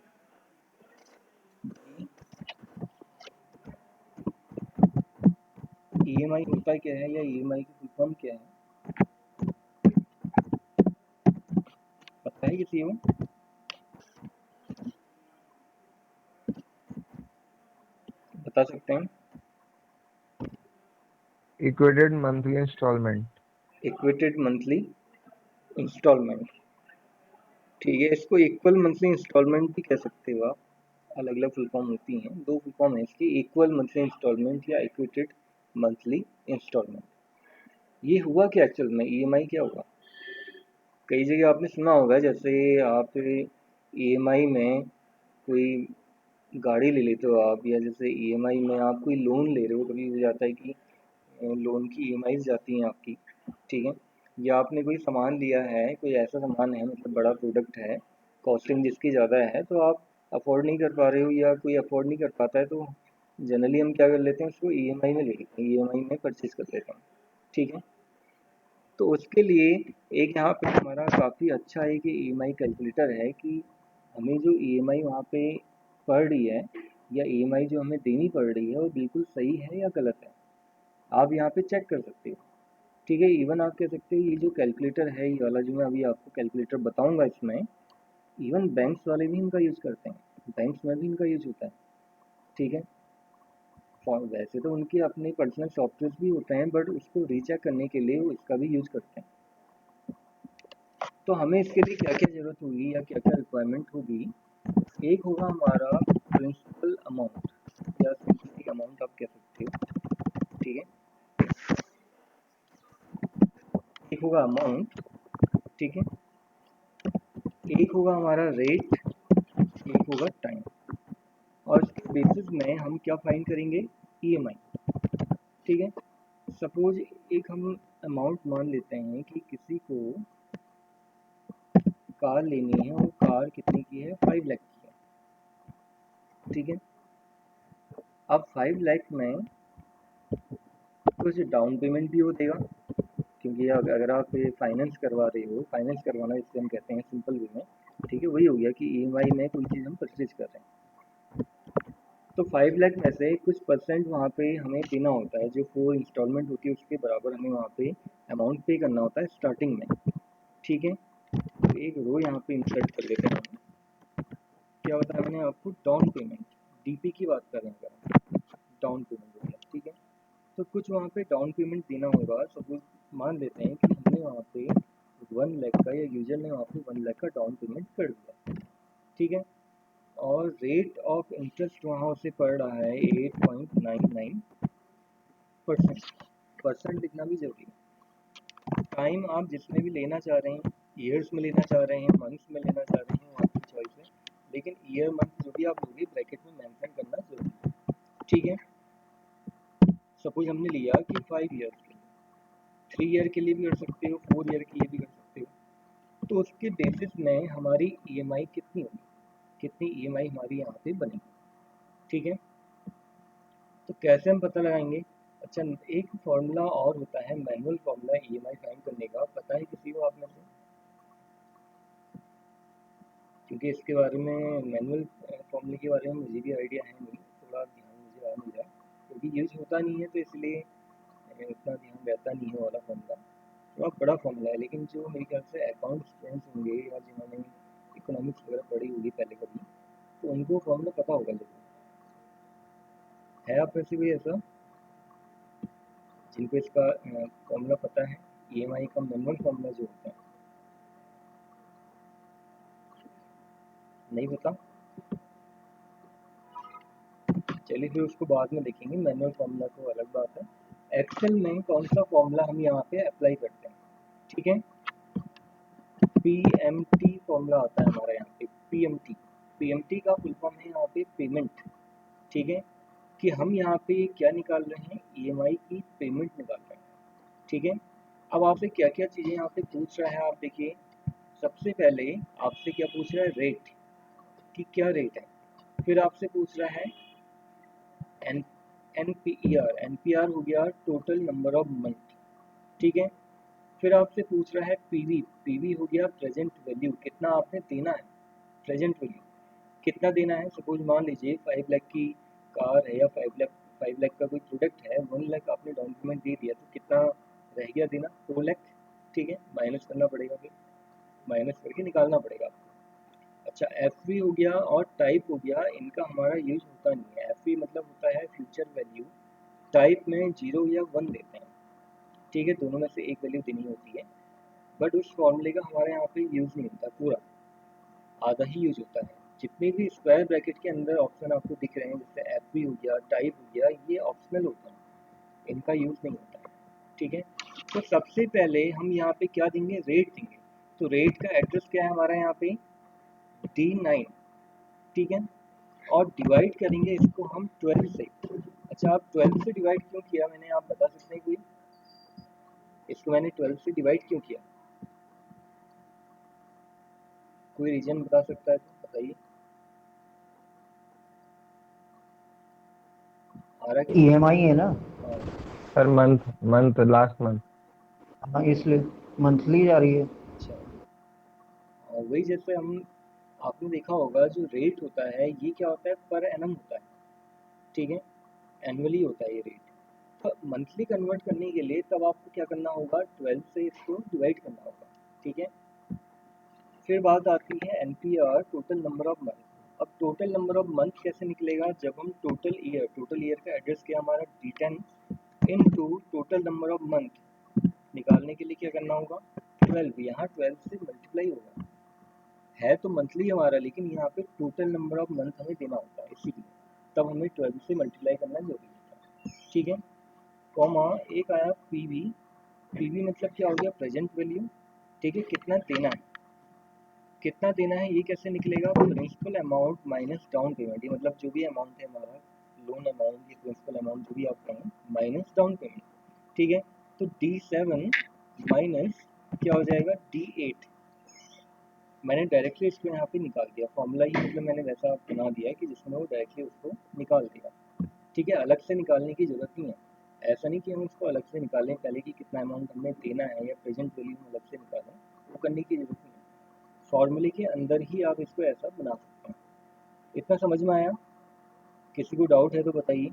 EMI होता क्या है या EMI की फुल फॉर्म क्या है, पता है किसी को? बता सकते हैं? Equated monthly installment. Equated monthly installment, ठीक है, इसको इक्वल मंथली इंस्टॉलमेंट भी कह सकते हो आप, अलग अलग फुल फॉर्म होती हैं, दो फुल फॉर्म है इसकी, इक्वल मंथली इंस्टॉलमेंट या इक्वेटेड मंथली इंस्टॉलमेंट। ये हुआ क्या एक्चुअल में, EMI क्या हुआ, कई जगह आपने सुना होगा, जैसे आप EMI में कोई गाड़ी ले लेते हो आप, या जैसे EMI में आप कोई लोन ले रहे हो, कभी हो जाता है कि लोन की EMI जाती हैं आपकी, ठीक है, या आपने कोई सामान लिया है, कोई ऐसा सामान है, मतलब बड़ा प्रोडक्ट है, कॉस्टिंग जिसकी ज़्यादा है, तो आप अफोर्ड नहीं कर पा रहे हो या कोई अफोर्ड नहीं कर पाता है, तो जनरली हम क्या कर लेते हैं, उसको EMI में ले लेते हैं, EMI में परचेज कर लेते हैं, ठीक है। तो उसके लिए एक यहाँ पे हमारा काफ़ी अच्छा एक EMI कैलकुलेटर है कि हमें जो EMI वहाँ पे पड़ रही है, या EMI जो हमें देनी पड़ रही है, वो बिल्कुल सही है या गलत है, आप यहाँ पे चेक कर सकते हो, ठीक है। इवन आप कह सकते हो ये जो कैलकुलेटर है, ये वाला जो मैं अभी आपको कैलकुलेटर बताऊंगा, इसमें इवन बैंक्स वाले भी इनका यूज़ करते हैं, बैंक्स में भी इनका यूज होता है, ठीक है। वैसे तो उनके अपने पर्सनल सॉफ्टवेयर भी होते हैं, बट उसको रीचेक करने के लिए वो इसका भी यूज करते हैं। तो हमें इसके लिए क्या क्या ज़रूरत होगी या क्या क्या रिक्वायरमेंट होगी, एक होगा हमारा प्रिंसिपल अमाउंट या सिंपली अमाउंट आप कह सकते हो, ठीक है, एक होगा अमाउंट, ठीक है, एक होगा हमारा रेट, एक होगा टाइम, और इसके बेसिस में हम क्या फाइंड करेंगे, EMI, ठीक है। सपोज एक हम अमाउंट मान लेते हैं कि किसी को कार लेनी है, वो कार कितने की है, 5 लाख की है, ठीक है। अब 5 लाख में कुछ डाउन पेमेंट भी हो देगा, क्योंकि अगर आप फाइनेंस करवा रहे हो, फाइनेंस करवाना इससे हम कहते हैं सिंपल वे में, ठीक है, वही हो गया कि EMI में कोई चीज़ हम परचेज कर रहे हैं, तो 5 लाख में से कुछ परसेंट वहाँ पे हमें देना होता है, जो 4 इंस्टॉलमेंट होती है उसके बराबर हमें वहाँ पे अमाउंट पे करना होता है स्टार्टिंग में। ठीक है, तो एक रो यहाँ पे इंसर्ट कर लेते हैं। क्या बताया मैंने आपको? डाउन पेमेंट, डीपी की बात कर रहे हैं, डाउन पेमेंट होता है। ठीक है, तो कुछ वहाँ पे डाउन पेमेंट देना होगा। सपोज मान लेते हैं कि हमने वहाँ पे 1 लाख का, या यूजर ने वहाँ पे 1 लाख का डाउन पेमेंट कर दिया। ठीक है, और रेट ऑफ इंटरेस्ट वहाँ उसे पड़ रहा है 8.99%। परसेंट लिखना भी जरूरी है। टाइम आप जिसमें भी लेना चाह रहे हैं, ईयर्स में लेना चाह रहे हैं, मंथ्स में लेना चाह रहे हैं, वो आपकी चॉइस है, लेकिन ईयर मंथ जो भी आप लोगे ब्रैकेट में मेंशन करना जरूरी है। ठीक है, सपोज हमने लिया कि 5 ईयर्स के लिए, 3 ईयर के लिए भी कर सकते हो, 4 ईयर के लिए भी कर सकते हो। तो उसके बेसिस में हमारी ईएमआई कितनी होगी, कितनी ईएमआई हमारी यहाँ पे बनेगी। ठीक है, तो कैसे हम पता लगाएंगे? अच्छा, एक फॉर्मूला और होता है, मैनुअल फॉर्मूला ईएमआई फाइंड करने का। पता है किसी को आप में से? क्योंकि इसके बारे में, मैनुअल फॉर्मूले के बारे में मुझे भी आइडिया है नहीं, थोड़ा ध्यान मुझे आ नहीं रहा, क्योंकि यूज होता नहीं है तो इसलिए उतना ध्यान रहता नहीं है वाला फॉर्मूला। थोड़ा बड़ा फॉर्मूला है, लेकिन जो मेरे ख्याल से अकाउंट स्टूडेंट्स होंगे या जिन्होंने इकोनॉमिक्स वगैरह पढ़ी होगी पहले कभी, तो उनको फॉर्मूला पता होगा जरूर। है आप में से कोई ऐसा जिनको इसका फॉर्मूला पता है, ईएमआई का मैनुअल फॉर्मूला जो होता है? नहीं पता? चलिए फिर उसको बाद में देखेंगे, मैनुअल फॉर्मूला तो अलग बात है। एक्सेल में कौन सा फॉर्मूला हम यहाँ पे अप्लाई करते हैं? ठीक है, पीएमटी फॉर्मूला आता है हमारा यहाँ पे। पीएमटी, पीएमटी का फुल फॉर्म है यहाँ पे पेमेंट। ठीक है, कि हम यहाँ पे क्या निकाल रहे हैं? ईएमआई की पेमेंट निकाल रहे हैं। ठीक है, अब आपसे क्या क्या चीज़ें यहाँ पे पूछ रहा है, आप देखिए। सबसे पहले आपसे क्या पूछ रहा है? रेट, कि क्या रेट है। फिर आपसे पूछ रहा है एन एनपीआर हो गया टोटल नंबर ऑफ मंथ। ठीक है, फिर आपसे पूछ रहा है पीवी, पीवी हो गया प्रेजेंट वैल्यू, कितना आपने देना है, प्रेजेंट वैल्यू कितना देना है। सपोज मान लीजिए 5 लाख की कार है, या 5 लाख का कोई प्रोडक्ट है, 1 लाख आपने डाउन पेमेंट दे दिया, तो कितना रह गया देना? 4 लाख। ठीक है, माइनस करना पड़ेगा, फिर माइनस करके निकालना पड़ेगा आपको। अच्छा, एफ हो गया और टाइप हो गया, इनका हमारा यूज होता नहीं है। एफ मतलब होता है फ्यूचर वैल्यू, टाइप में 0 या 1 देते हैं। ठीक है, दोनों में से एक वैल्यू देनी होती है, बट उस फॉर्मूले का हमारे यहाँ पे यूज़ नहीं होता, पूरा आधा ही यूज होता है। जितने भी स्क्वायर ब्रैकेट के अंदर ऑप्शन आपको दिख रहे हैं, जैसे एफ हो गया, टाइप हो गया, ये ऑप्शनल होता है, इनका यूज़ नहीं होता है। ठीक है, तो सबसे पहले हम यहाँ पे क्या देंगे? रेट देंगे। तो रेट का एड्रेस क्या है हमारा यहाँ पे? D9। ठीक है, और डिवाइड करेंगे इसको हम 12 से। अच्छा, आप 12 से डिवाइड क्यों किया मैंने, आप बता सकते हैं कोई? इसको मैंने 12 से डिवाइड क्यों किया? कोई रीजन बता सकता है तो बताइए। आ रहा किसी को? ईएमआई है ना। हाँ। Sir month month last month. हाँ, इसलिए मंथली जा रही है। अच्छा, और वही जैसे हम, आपने देखा होगा जो रेट होता है ये क्या होता है? पर एनम होता है। ठीक है, एनुअली होता है ये रेट। तो मंथली कन्वर्ट करने के लिए तब आपको क्या करना होगा? 12 से इसको डिवाइड करना होगा। ठीक है, फिर बात आती है NPR total number of month. अब टोटल नंबर ऑफ मंथ कैसे निकलेगा? जब हम टोटल ईयर का एड्रेस क्या हमारा? D10 into total number of month निकालने के लिए क्या करना होगा? 12, यहाँ 12 से मल्टीप्लाई होगा। है तो मंथली हमारा, लेकिन यहाँ पे टोटल नंबर ऑफ मंथ हमें देना होता है, इसीलिए तब हमें 12 से मल्टीप्लाई करना जरूरी होता है। ठीक है, कॉमा एक आया पीवी। पीवी मतलब क्या हो गया? Present value. ठीक है, कितना देना है, कितना देना है ये कैसे निकलेगा? Principal amount minus down payment, ये मतलब जो भी अमाउंट है हमारा, लोन अमाउंट या प्रिंसिपल अमाउंट जो भी आप कहें, माइनस डाउन पेमेंट। ठीक है, तो D7 माइनस क्या हो जाएगा? D8। मैंने डायरेक्टली इसको यहाँ पे निकाल दिया, फॉर्मूला ही मतलब मैंने वैसा बना दिया है कि जिसमें वो डायरेक्टली उसको निकाल दिया। ठीक है, अलग से निकालने की ज़रूरत नहीं है। ऐसा नहीं कि हम उसको अलग से निकालें पहले कि कितना अमाउंट हमने देना है, या प्रेजेंट वैल्यू में अलग से निकालें, वो करने की ज़रूरत नहीं है। फॉर्मूले के अंदर ही आप इसको ऐसा बना सकते हैं। इतना समझ में आया किसी को डाउट है तो बताइए।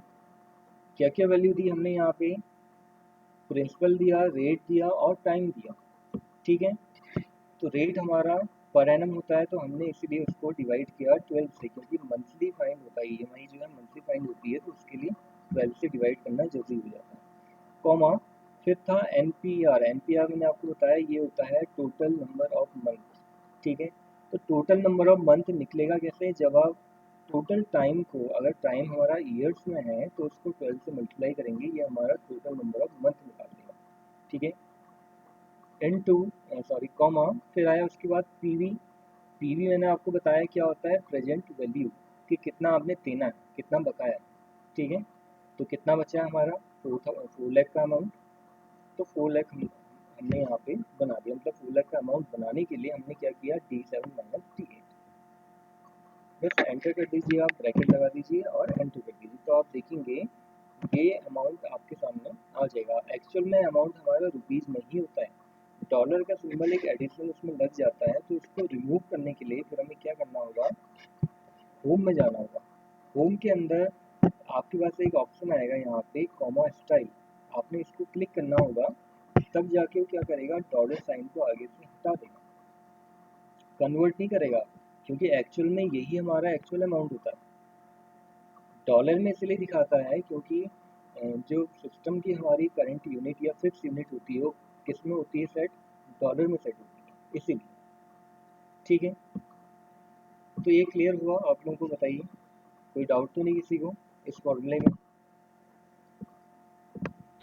क्या क्या वैल्यू दी हमने यहाँ पे? प्रिंसिपल दिया, रेट दिया और टाइम दिया। ठीक है, तो रेट हमारा पर एनम होता है तो हमने इसीलिए उसको डिवाइड किया 12 से, क्योंकि मंथली फाइन होता है, ईएमआई जो है मंथली फाइन होती है, तो उसके लिए 12 से डिवाइड करना जरूरी हो जाता है। कॉमा, फिर था एनपीआर। एनपीआर मैंने आपको बताया ये होता है टोटल नंबर ऑफ मंथ। ठीक है, तो टोटल नंबर ऑफ मंथ निकलेगा कैसे? जब आप टोटल टाइम को, अगर टाइम हमारा ईयर्स में है तो उसको 12 से मल्टीप्लाई करेंगे, ये हमारा टोटल नंबर ऑफ मंथ निकाल देगा। ठीक है, कॉमा, फिर आया उसके बाद पीवी। पीवी मैंने आपको बताया क्या होता है? प्रेजेंट वैल्यू, कि कितना आपने देना है, कितना बकाया है। ठीक है, तो कितना बचा है हमारा? 4 लाख का अमाउंट। तो 4 लाख हमने यहाँ पे बना दिया, मतलब 4 लाख का अमाउंट बनाने के लिए हमने क्या किया? D7 minus D8। बस एंटर कर दीजिए, आप ब्रैकेट लगा दीजिए और एंटर कर दीजिए, तो आप देखेंगे ये अमाउंट आपके सामने आ जाएगा। एक्चुअल में अमाउंट हमारा रुपीज़ में ही होता है, डॉलर का सिंबल एक एडिशनल उसमें लग जाता है, तो इसको रिमूव करने के लिए फिर हमें क्या करना होगा? होम में जाना होगा। होम के अंदर आपके पास एक ऑप्शन आएगा यहाँ पे कॉमा स्टाइल, आपने इसको क्लिक करना होगा, तब जाके वो क्या करेगा? डॉलर साइन को आगे से हटा देगा, कन्वर्ट नहीं करेगा, क्योंकि एक्चुअल में यही हमारा एक्चुअल अमाउंट होता है। डॉलर में इसलिए दिखाता है क्योंकि जो सिस्टम की हमारी करंट यूनिट या फिक्स यूनिट होती है वो किस में होती है सेट? डॉलर में सेट होती है, इसीलिए। ठीक है, तो ये क्लियर हुआ आप लोगों को? बताइए, कोई डाउट तो नहीं किसी को इस फॉर्मूले में?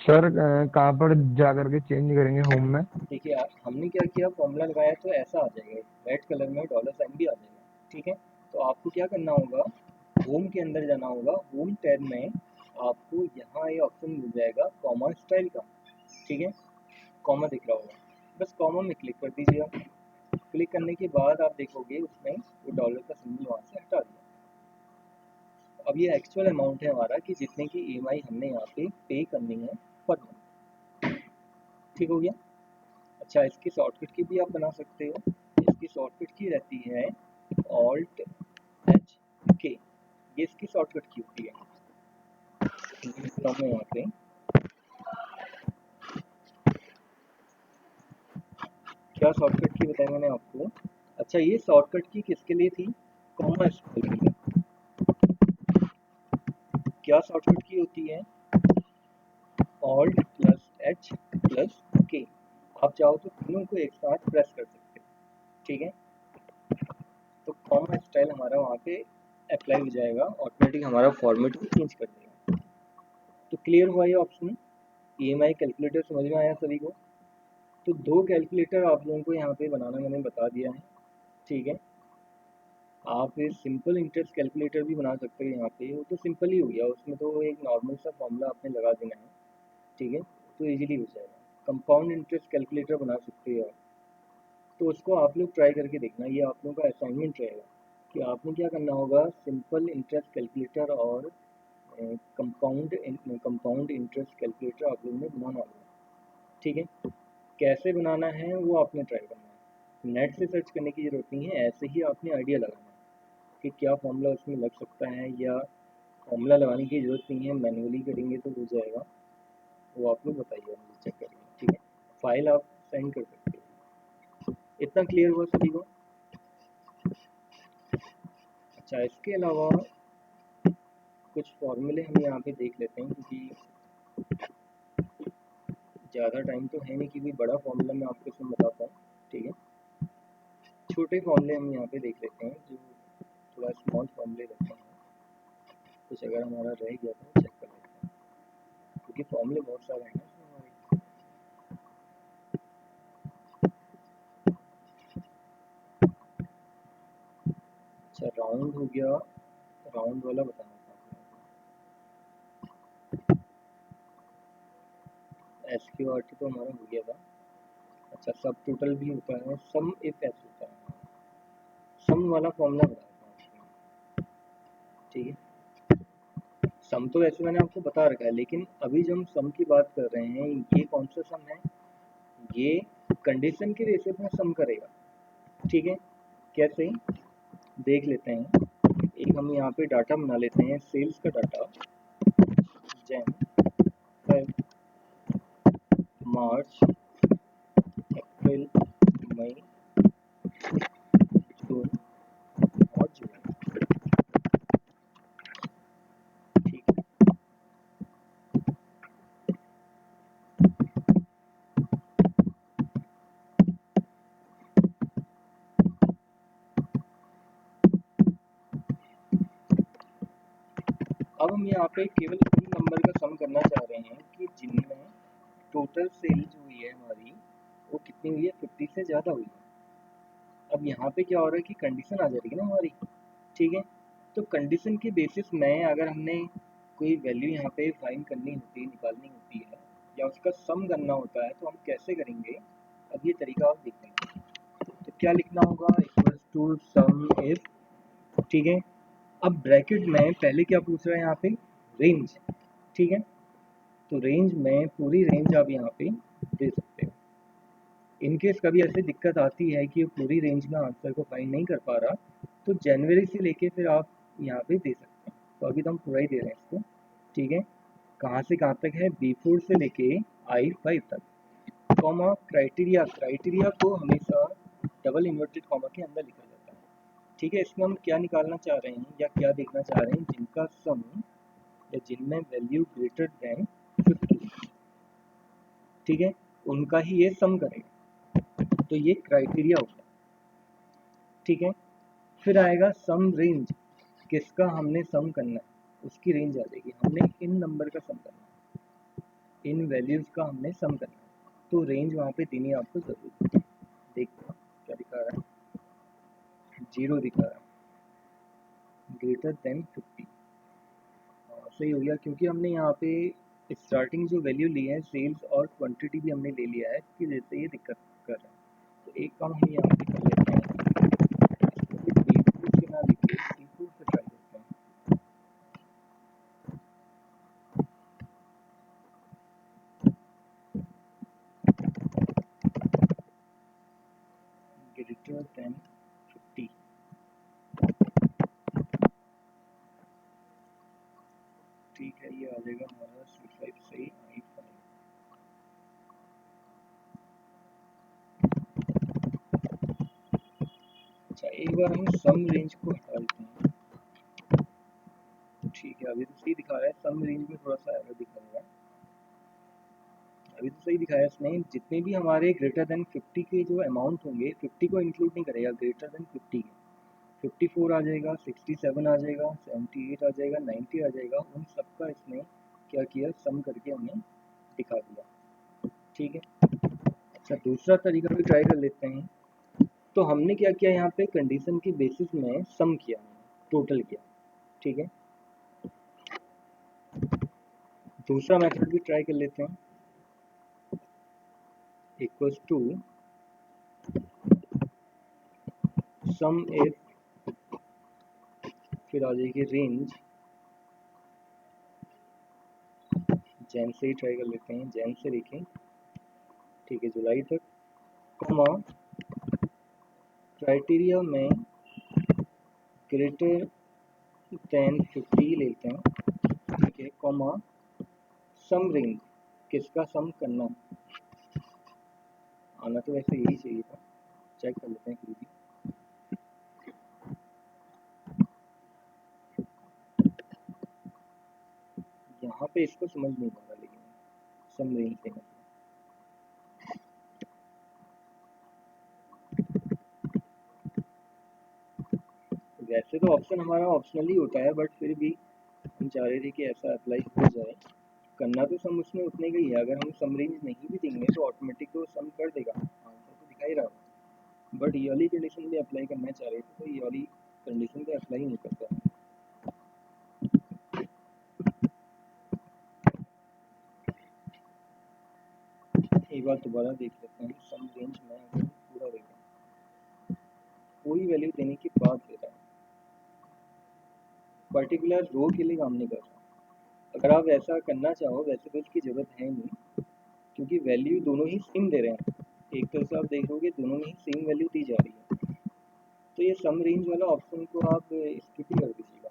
सर कहाँ पर जा करके चेंज करेंगे होम में? देखिए हमने क्या किया, फॉर्मूला लगाया तो ऐसा आ जाएगा, रेड कलर में डॉलर साइन भी आ जाएगा। ठीक है, तो आपको क्या करना होगा? होम के अंदर जाना होगा, होम टैब में आपको यहाँ ये ऑप्शन मिल जाएगा कॉमा स्टाइल का। ठीक है, कॉमा दिख रहा होगा, बस कॉमा में क्लिक कर दीजिए आप। क्लिक करने के बाद आप देखोगे उसने वो डॉलर का सिंबल वहाँ से हटा दिया। अब ये एक्चुअल अमाउंट है हमारा कि जितने की ईएमआई हमने यहाँ पे पे करनी है पर मंथ। ठीक हो गया? अच्छा, इसकी शॉर्टकट की भी आप बना सकते हो। इसकी शॉर्टकट की रहती है ऑल्ट एच के, ये इसकी शॉर्टकट की होती है। यहाँ पे क्या शॉर्टकट की बताया मैंने आपको? अच्छा, ये शॉर्टकट की किसके लिए थी? कॉमा स्टाइल के लिए। क्या शॉर्टकट की होती है? ऑल्ट प्लस एच प्लस के। आप चाहो तो तीनों को एक साथ प्रेस कर सकते हो। ठीक है, तो कॉमा स्टाइल हमारा वहाँ पे अप्लाई हो जाएगा, ऑटोमेटिक हमारा फॉर्मेट को चेंज कर देगा। तो क्लियर हुआ ये ऑप्शन? ईएमआई कैलकुलेटर समझ में आया सभी को? तो 2 कैलकुलेटर आप लोगों को यहाँ पे बनाना मैंने बता दिया है। ठीक है, आप सिंपल इंटरेस्ट कैलकुलेटर भी बना सकते हो यहाँ पे, वो तो सिंपल ही हो गया, उसमें तो एक नॉर्मल सा फॉर्मूला आपने लगा देना है। ठीक है, तो इजीली हो जाएगा। कंपाउंड इंटरेस्ट कैलकुलेटर बना सकते हो आप, तो उसको आप लोग ट्राई करके देखना, ये आप लोगों का असाइनमेंट रहेगा कि आपने क्या करना होगा, सिंपल इंटरेस्ट कैलकुलेटर और कंपाउंड इंटरेस्ट कैलकुलेटर आप लोगों ने बनाना होगा। ठीक है, कैसे बनाना है वो आपने ट्राई करना है, नेट से सर्च करने की ज़रूरत नहीं है, ऐसे ही आपने आइडिया लगाना है कि क्या फॉर्मूला उसमें लग सकता है, या फॉर्मूला लगाने की ज़रूरत नहीं है, मैनुअली करेंगे तो हो जाएगा, वो आप लोग बताइए, मुझे चेक करेंगे। ठीक है, फाइल आप सेंड कर सकते हो। इतना क्लियर हुआ सभी को? अच्छा, इसके अलावा कुछ फॉर्मूले हम यहाँ पे देख लेते हैं, क्योंकि ज़्यादा टाइम तो है नहीं कि कोई बड़ा फॉर्मूला मैं आपको इसमें बताता हूँ। ठीक है, छोटे फॉर्मूले हम यहाँ पे देख लेते हैं, जो थोड़ा स्मॉल फॉर्मूले रहते हैं, कुछ अगर हमारा रह गया तो चेक कर लेते हैं, क्योंकि फॉर्मूले बहुत सारे हैं इसमें हमारे। अच्छा, राउंड हो गया, राउंड वाला बताना था SQRT तो हमारा हो गया था। अच्छा, सब टोटल भी होता है, सम इफ एस होता है, सम वाला फॉर्मूला बताता हूँ आपको। ठीक है, सम तो वैसे मैंने आपको बता रखा है, लेकिन अभी जब हम सम की बात कर रहे हैं, ये कौन सा सम है? ये कंडीशन के बेसिस में सम करेगा। ठीक है, कैसे देख लेते हैं। एक हम यहाँ पे डाटा बना लेते हैं सेल्स का डाटा, जैन, फेब, मार्च, अप्रैल, मई, जून और जुलाई। ठीक है, अब हम यहाँ पे केवल उन नंबर का सम करना चाह रहे हैं कि जिनमें टोटल सेल्स हुई है हमारी वो कितनी हुई है, 50 से ज़्यादा हुई है। अब यहाँ पे क्या हो रहा है कि कंडीशन आ जाएगी ना हमारी, ठीक है। तो कंडीशन के बेसिस में अगर हमने कोई वैल्यू यहाँ पे फाइंड करनी होती है, निकालनी होती है या उसका सम करना होता है तो हम कैसे करेंगे, अब ये तरीका आप देखेंगे। तो क्या लिखना होगा, इक्वल्स टू सम इफ, ठीक है। अब ब्रैकेट में पहले क्या पूछ रहा है यहाँ पे, रेंज, ठीक है। तो रेंज में पूरी रेंज आप यहाँ पे दे सकते हो। इनकेस कभी ऐसी दिक्कत आती है कि पूरी रेंज में आंसर को फाइंड नहीं कर पा रहा तो जनवरी से लेके फिर आप यहाँ पे दे सकते हैं। तो अभी तो हम पूरा ही दे रहे हैं इसको, ठीक है। कहाँ से कहाँ तक है, B4 से लेके I5 तक। कॉमा क्राइटेरिया, क्राइटेरिया को हमेशा डबल इन्वर्टेड कॉमा के अंदर लिखा जाता है, ठीक है। इसमें हम क्या निकालना चाह रहे हैं या क्या देखना चाह रहे हैं, जिनका सम या जिनमें वैल्यू ग्रेटर देन 50, ठीक है, उनका ही ये सम करेगा। तो ये क्राइटेरिया होगा, ठीक है। फिर आएगा सम रेंज, किसका हमने सम करना है उसकी रेंज आ जाएगी। हमने इन नंबर का सम करना है, इन वैल्यूज का हमने सम करना है, तो रेंज वहाँ पे देनी आपको जरूरी है। देखो क्या दिखा रहा है, 0 दिखा रहा है, ग्रेटर देन 50। सही हो गया, क्योंकि हमने यहाँ पे स्टार्टिंग जो वैल्यू ली है सेल्स और क्वांटिटी भी हमने ले लिया है, इसकी वजह से ये दिक्कत कर रहा है। तो एक काम हम यहाँ पे कर लेते हैं, इसको भी D4 से ना लिखे C4 से ट्राई करते हैं। ग्रेटर देन 50, ठीक है, ये आ जाएगा हमारा C5 सही, I5। अच्छा, एक बार हम सम रेंज को हटा देते हैं, ठीक है। अभी तो सही दिखा रहा है, सम रेंज में थोड़ा सा एरर दिखा रहा है, अभी तो सही दिखाया इसने। जितने भी हमारे ग्रेटर देन 50 के जो अमाउंट होंगे, 50 को इंक्लूड नहीं करेगा, ग्रेटर देन 50 के 54 आ जाएगा, 67 आ जाएगा, 78 आ जाएगा, 90 आ जाएगा, उन सबका इसने क्या किया, सम करके हमें दिखा दिया, ठीक है। अच्छा, दूसरा तरीका भी ट्राई कर लेते हैं। तो हमने क्या किया, यहाँ पे कंडीशन के बेसिस में सम किया, टोटल किया, ठीक है। दूसरा मेथड भी ट्राई कर लेते हैं, इक्वल्स टू सम इफ, फिर आ जाएगी रेंज, जैन से ही ट्राई कर लेते हैं, जैन से लेके ठीक है जुलाई तक, कॉमा क्राइटेरिया में ग्रेटर देन 50 लेते हैं, ठीक है, कॉमा सम रेंज, किसका सम करना, आना तो वैसे यही चाहिए था, चेक कर लेते हैं फिर भी। यहाँ पे इसको समझ नहीं आ रहा, लेकिन सम रेंज देना, वैसे तो ऑप्शन हमारा ऑप्शनल ही होता है, बट फिर भी हम चाह रहे थे कि ऐसा अप्लाई हो जाए। करना तो सम उसमें उतने का ही है, अगर हम सम रेंज नहीं भी देंगे तो ऑटोमेटिक तो सम कर देगा, आंसर तो दिखा ही रहा है। बट ये वाली कंडीशन भी अप्लाई करना चाह रहे थे, तो ये वाली कंडीशन पे अप्लाई नहीं करता। एक बार दोबारा देख लेते हैं, सम रेंज में अगर पूरा देखें, कोई वैल्यू देने के बाद दे रहा है, पर्टिकुलर रो के लिए काम नहीं कर रहा। अगर आप ऐसा करना चाहो, वैसे तो इसकी ज़रूरत है नहीं, क्योंकि वैल्यू दोनों ही सेम दे रहे हैं, एक तरह से आप देखोगे दोनों में ही सेम वैल्यू दी जा रही है। तो ये सम रेंज वाला ऑप्शन को आप स्किप ही कर दीजिए।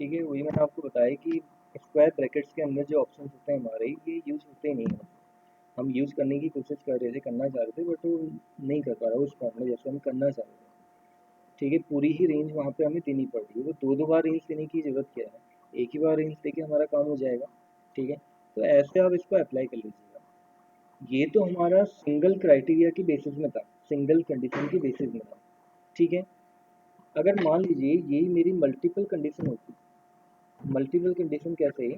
ठीक है, वही मैंने आपको बताया कि स्क्वायर ब्रैकेट्स के अंदर जो ऑप्शन होते हैं हमारे, ये यूज़ होते नहीं हैं। हम यूज़ करने की कोशिश कर रहे थे, करना चाह रहे थे, बट वो नहीं कर पा रहा उस फॉर्म में जैसे हम करना चाह रहे थे। ठीक है, पूरी ही रेंज वहाँ पे हमें देनी पड़ रही है, तो दो दो बार रेंज देने की ज़रूरत क्या है, एक ही बार रेंज देके हमारा काम हो जाएगा। ठीक है, तो ऐसे आप इसको अप्लाई कर लीजिएगा। ये तो हमारा सिंगल क्राइटेरिया की बेसिस में था, सिंगल कंडीशन की बेसिस में था। ठीक है, अगर मान लीजिए यही मेरी मल्टीपल कंडीशन होती, मल्टीपल कंडीशन कैसे,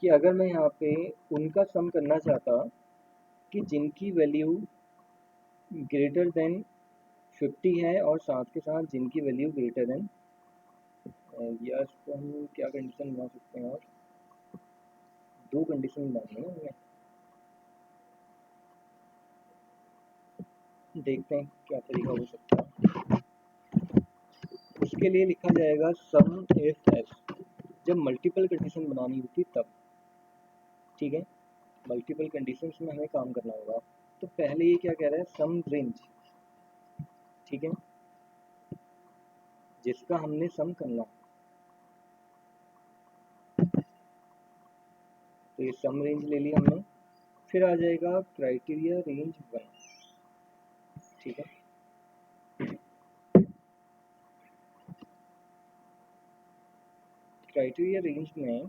कि अगर मैं यहाँ पे उनका सम करना चाहता कि जिनकी वैल्यू ग्रेटर देन 50 है और साथ के साथ जिनकी वैल्यू ग्रेटर देन, या इसको हम क्या कंडीशन बना सकते हैं, और दो कंडीशन बनानी है हमें, देखते हैं क्या तरीका हो सकता है। उसके लिए लिखा जाएगा सम इफ एस, जब मल्टीपल कंडीशन बनानी होती तब। ठीक है, मल्टीपल कंडीशंस में हमें काम करना होगा। तो पहले ये क्या कह रहा है, सम रेंज। ठीक है, जिसका हमने सम करना, तो ये सम रेंज ले लिया हमने। फिर आ जाएगा क्राइटेरिया रेंज 1। ठीक है, क्राइटेरिया रेंज में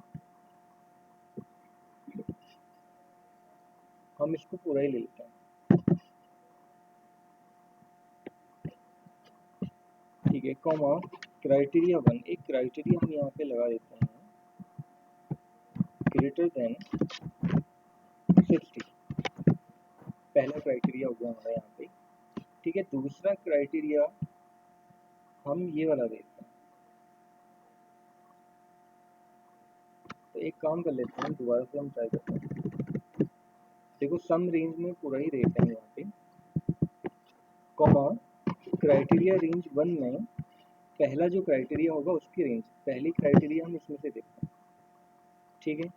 हम इसको पूरा ही ले लेते हैं। ठीक है, कॉमा क्राइटेरिया 1, एक क्राइटेरिया हम यहाँ पे लगा देते हैं, ग्रेटर देन 60। पहला क्राइटेरिया हो गया हमारा यहाँ पे। ठीक है, दूसरा क्राइटेरिया हम ये वाला देते हैं। तो एक काम कर लेते हैं, दोबारा से हम ट्राई करते हैं। देखो सम रेंज में पूरा ही रेट है यहाँ पे, कॉमा क्राइटेरिया रेंज 1 में पहला जो क्राइटेरिया होगा उसकी रेंज, पहली क्राइटेरिया हम इसमें से देखते हैं। ठीक है,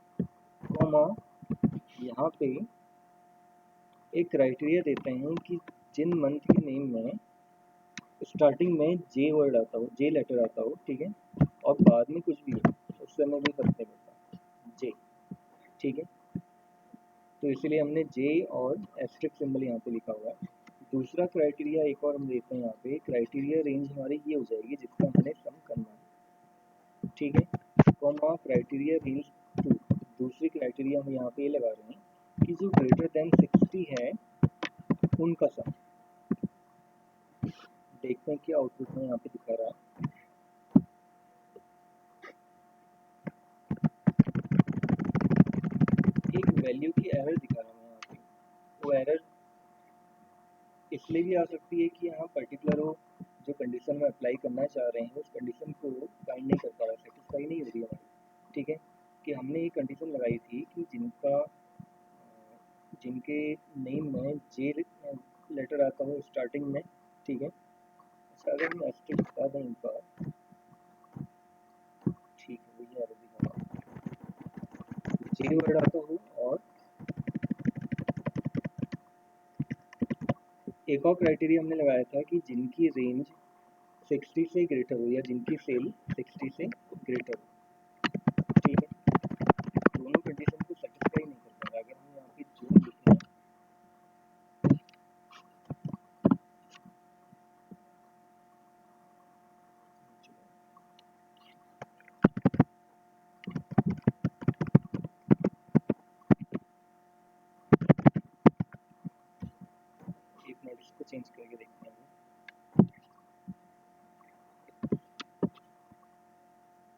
कॉमा यहाँ पे एक क्राइटेरिया देते हैं कि जिन मंथ के नेम में स्टार्टिंग में जे वर्ड आता हो, जे लेटर आता हो, ठीक है, और बाद में कुछ भी हो, उस समय भी फर्क नहीं पड़ता, जे। ठीक है, तो इसलिए हमने जे और एस्ट्रिक सिंबल यहाँ पे लिखा हुआ है। दूसरा क्राइटेरिया एक और हम देते हैं यहाँ पे, क्राइटेरिया रेंज हमारी ये हो जाएगी जिसका हमने सम करना है। ठीक है, कॉमा क्राइटेरिया रेंज 2, दूसरी क्राइटेरिया हम यहाँ पे ये लगा रहे हैं कि जो ग्रेटर देन 60 है उनका सम। देखते हैं कि आउटपुट में यहाँ पे दिखा रहा है। एक वैल्यू की एरर दिखा रहा है यहाँ पे, वो एरर इसलिए भी आ सकती है कि यहाँ पर्टिकुलर वो जो कंडीशन में अप्लाई करना चाह रहे हैं उस कंडीशन को फाइंड नहीं कर पा रहा, सेटिस्फाई नहीं हो रही हमारी। ठीक है, कि हमने ये कंडीशन लगाई थी कि जिनके नेम में जे लेटर आता हो स्टार्टिंग में। ठीक है, अच्छा अगर मैं एस्ट्रिक बता दें एक बार, ठीक है, वही एरर दिखा रहा हूँ, जे वर्ड आता हो, और एक और क्राइटेरिया हमने लगाया था कि जिनकी रेंज 60 से ग्रेटर हो, या जिनकी सेल 60 से ग्रेटर हो। ठीक है, दोनों कंडीशन को सेटिस्फाई नहीं कर पाएगा। अगर हम यहाँ पे जून लिखें, एक मिनट इसको चेंज करके देखते हैं।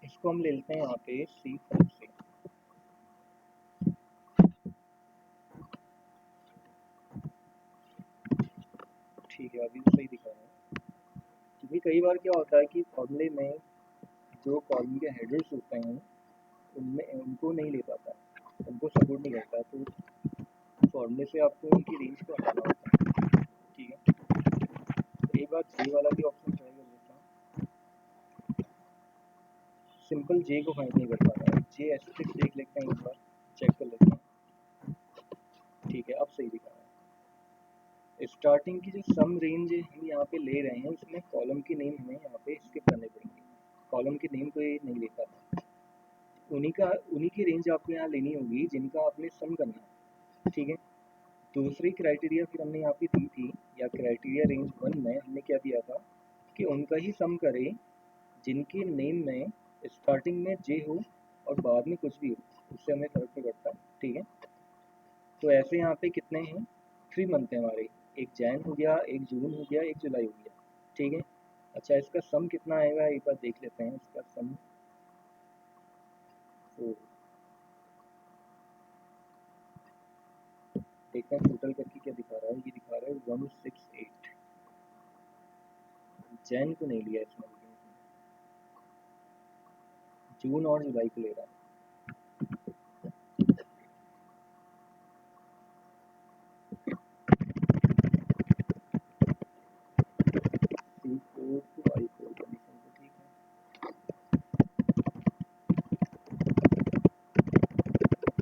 इसको हम ले लेते हैं यहाँ पे C5 से। ठीक है, अभी तो सही दिखा रहा है, क्योंकि कई बार क्या होता है कि फॉर्मूले में जो कॉलम के हेडर्स होते हैं उनमें उनको नहीं ले पाता, उनको सपोर्ट नहीं करता, तो फॉर्मूले से आपको उनकी रेंज को हटाना होता है। ठीक है, तो एक बार जे वाला भी ऑप्शन ट्राई कर लेता हूँ। सिंपल जे को फाइंड नहीं कर पा रहा है, जे एस्ट्रिक देख लेते हैं, एक बार चेक कर लेते हैं। ठीक है, अब सही दिखा रहा है। स्टार्टिंग की जो सम रेंज हम यहाँ पे ले रहे हैं उसमें कॉलम के नेम हमें यहाँ पे स्किप करने पड़ेंगे। कॉलम के नेम को ये नहीं लेता था। उन्हीं की रेंज आपको यहाँ लेनी होगी जिनका आपने सम करना है, ठीक है। दूसरी क्राइटेरिया फिर हमने यहाँ पे दी थी, या क्राइटेरिया रेंज 1 में हमने क्या दिया था कि उनका ही सम करें जिनके नेम में स्टार्टिंग में जे हो और बाद में कुछ भी हो, उससे हमें फर्क नहीं पड़ता, ठीक है। तो ऐसे यहाँ पे कितने हैं, 3 मंथ हैं हमारे, एक जैन हो गया, एक जून हो गया, एक जुलाई हो गया, ठीक है। अच्छा, इसका सम कितना आएगा एक बार देख लेते हैं। इसका सम तो देखते हैं टोटल करके क्या दिखा रहा है। ये दिखा रहा है 168। जैन को नहीं लिया इसमें, जून और जुलाई को ले रहा है। C4 to I4 कंडीशन तो ठीक है।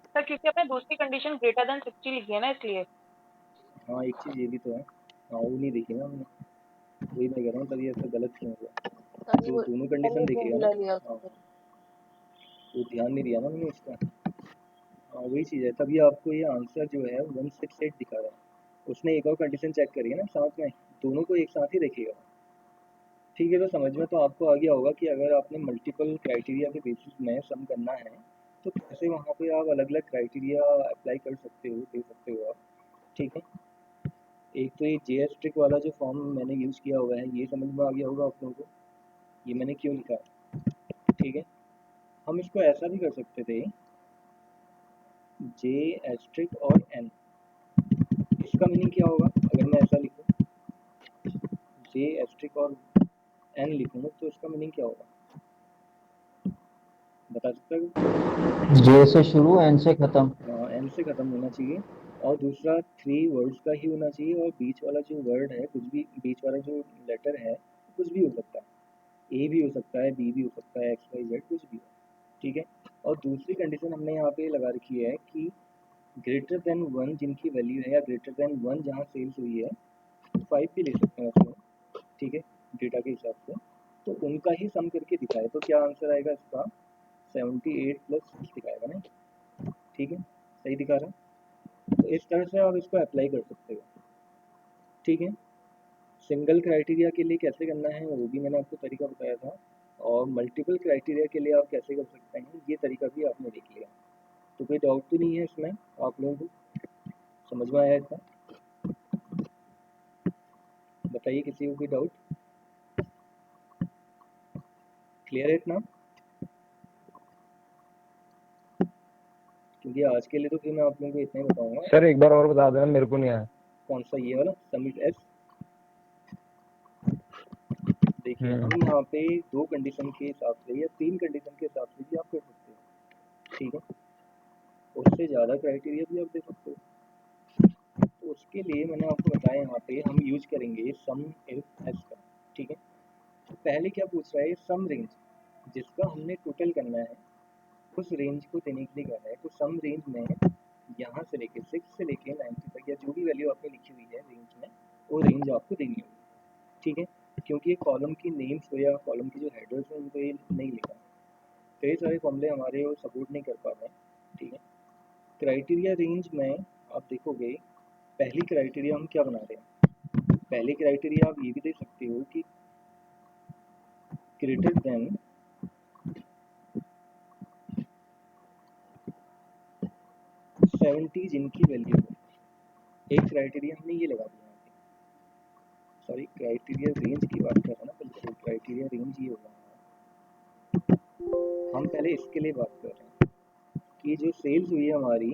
सर क्योंकि आपने दूसरी कंडीशन ग्रेटर देन 60 लिखी है ना, इसलिए। हाँ, एक चीज़ ये भी तो है। हाँ, वो नहीं देखी ना हमने, वही मैं कह रहा हूँ, तभी ऐसा गलत क्यों हुआ। तभी तो वो दोनों तभी कंडीशन जून देखेगा ना। जुलाई लिया हाँ, उसने। वो ध्यान नहीं दिया ना मैंने इसका। हाँ, वही चीज़ है, तभी आपको ये आंसर जो है 168 दिखा रहा है। उसने एक और कंडीशन चेक करी है ना साथ में, दोनों को एक साथ ही देखेगा, ठीक है। तो समझ में तो आपको आ गया होगा कि अगर आपने मल्टीपल क्राइटेरिया के बेसिस में सम करना है तो कैसे वहाँ पे आप अलग अलग क्राइटेरिया अप्लाई कर सकते हो, दे सकते हो आप, ठीक है। एक तो ये JS ट्रिक वाला जो फॉर्म मैंने यूज़ किया हुआ है, ये समझ में आ गया होगा आप लोगों को, ये मैंने क्यों लिखा है, ठीक है। हम इसको ऐसा भी कर सकते थे, J* और N। इसका मीनिंग क्या होगा अगर मैं ऐसा लिखूँ, J* और N लिखूँ तो इसका मीनिंग क्या होगा, बता सकता है? जे से शुरू एन से खत्म। एन से ख़त्म होना चाहिए, और दूसरा 3 वर्ड्स का ही होना चाहिए, और बीच वाला जो वर्ड है, कुछ भी बीच वाला जो लेटर है कुछ भी हो सकता है, ए भी हो सकता है, बी भी हो सकता है, XYZ कुछ भी हो, ठीक है। और दूसरी कंडीशन हमने यहाँ पे लगा रखी है कि ग्रेटर देन 1 जिनकी वैल्यू है, या ग्रेटर देन 1 जहाँ सेल्स हुई है, 5 भी ले सकते हैं उसमें, ठीक है, डेटा के हिसाब से। तो उनका ही सम करके दिखाए तो क्या आंसर आएगा इसका, 78 + 6 दिखाएगा ना, ठीक है, सही दिखा रहा है। तो इस तरह से आप इसको अप्लाई कर सकते हो, ठीक है। सिंगल क्राइटेरिया के लिए कैसे करना है वो भी मैंने आपको तरीका बताया था, और मल्टीपल क्राइटेरिया के लिए आप कैसे कर सकते हैं ये तरीका भी आपने देख लिया। तो कोई डाउट तो नहीं है इसमें आप लोगों को, समझ में आया इतना? बताइए किसी को कोई डाउट, क्लियर है इतना? क्योंकि आज के लिए तो फिर मैं आप लोगों को इतना ही बताऊंगा। सर एक बार और बता देना, मेरे को नहीं आया। कौन सा, ये वाला सबमिट एस? देखिए हम यहाँ पे 2 कंडीशन के हिसाब से या 3 कंडीशन के हिसाब से भी आप कर सकते हो, ठीक है। उससे ज़्यादा क्राइटेरिया भी आप दे सकते हो। तो उसके लिए मैंने आपको बताया, यहाँ पे हम यूज करेंगे सम इफ एस का, ठीक है। तो पहले क्या पूछ रहा है, सम रेंज जिसका हमने टोटल करना है, उस रेंज को देने के लिए कह रहा है। तो सम रेंज में यहाँ से लेके 6 से लेके 90 तक, या जो भी वैल्यू आपने लिखी हुई है रेंज में, वो रेंज आपको देनी होगी, ठीक है। क्योंकि ये कॉलम की नेम्स हो या कॉलम की जो हेडर्स हैं उनको ये नहीं लिखा, कई सारे फॉर्मूले हमारे वो सपोर्ट नहीं कर पा रहे हैं, ठीक है। क्राइटेरिया रेंज में आप देखोगे पहली क्राइटेरिया हम क्या बना रहे हैं, पहली क्राइटेरिया आप ये भी दे सकते हो कि ग्रेटर देन 70 जिनकी वैल्यू है। एक क्राइटेरिया हमने ये लगा दिया, सॉरी क्राइटेरिया रेंज की बात कर रहा ना, पहले क्राइटेरिया रेंज ये होगा, हम पहले इसके लिए बात कर रहे हैं कि जो सेल्स हुई है हमारी,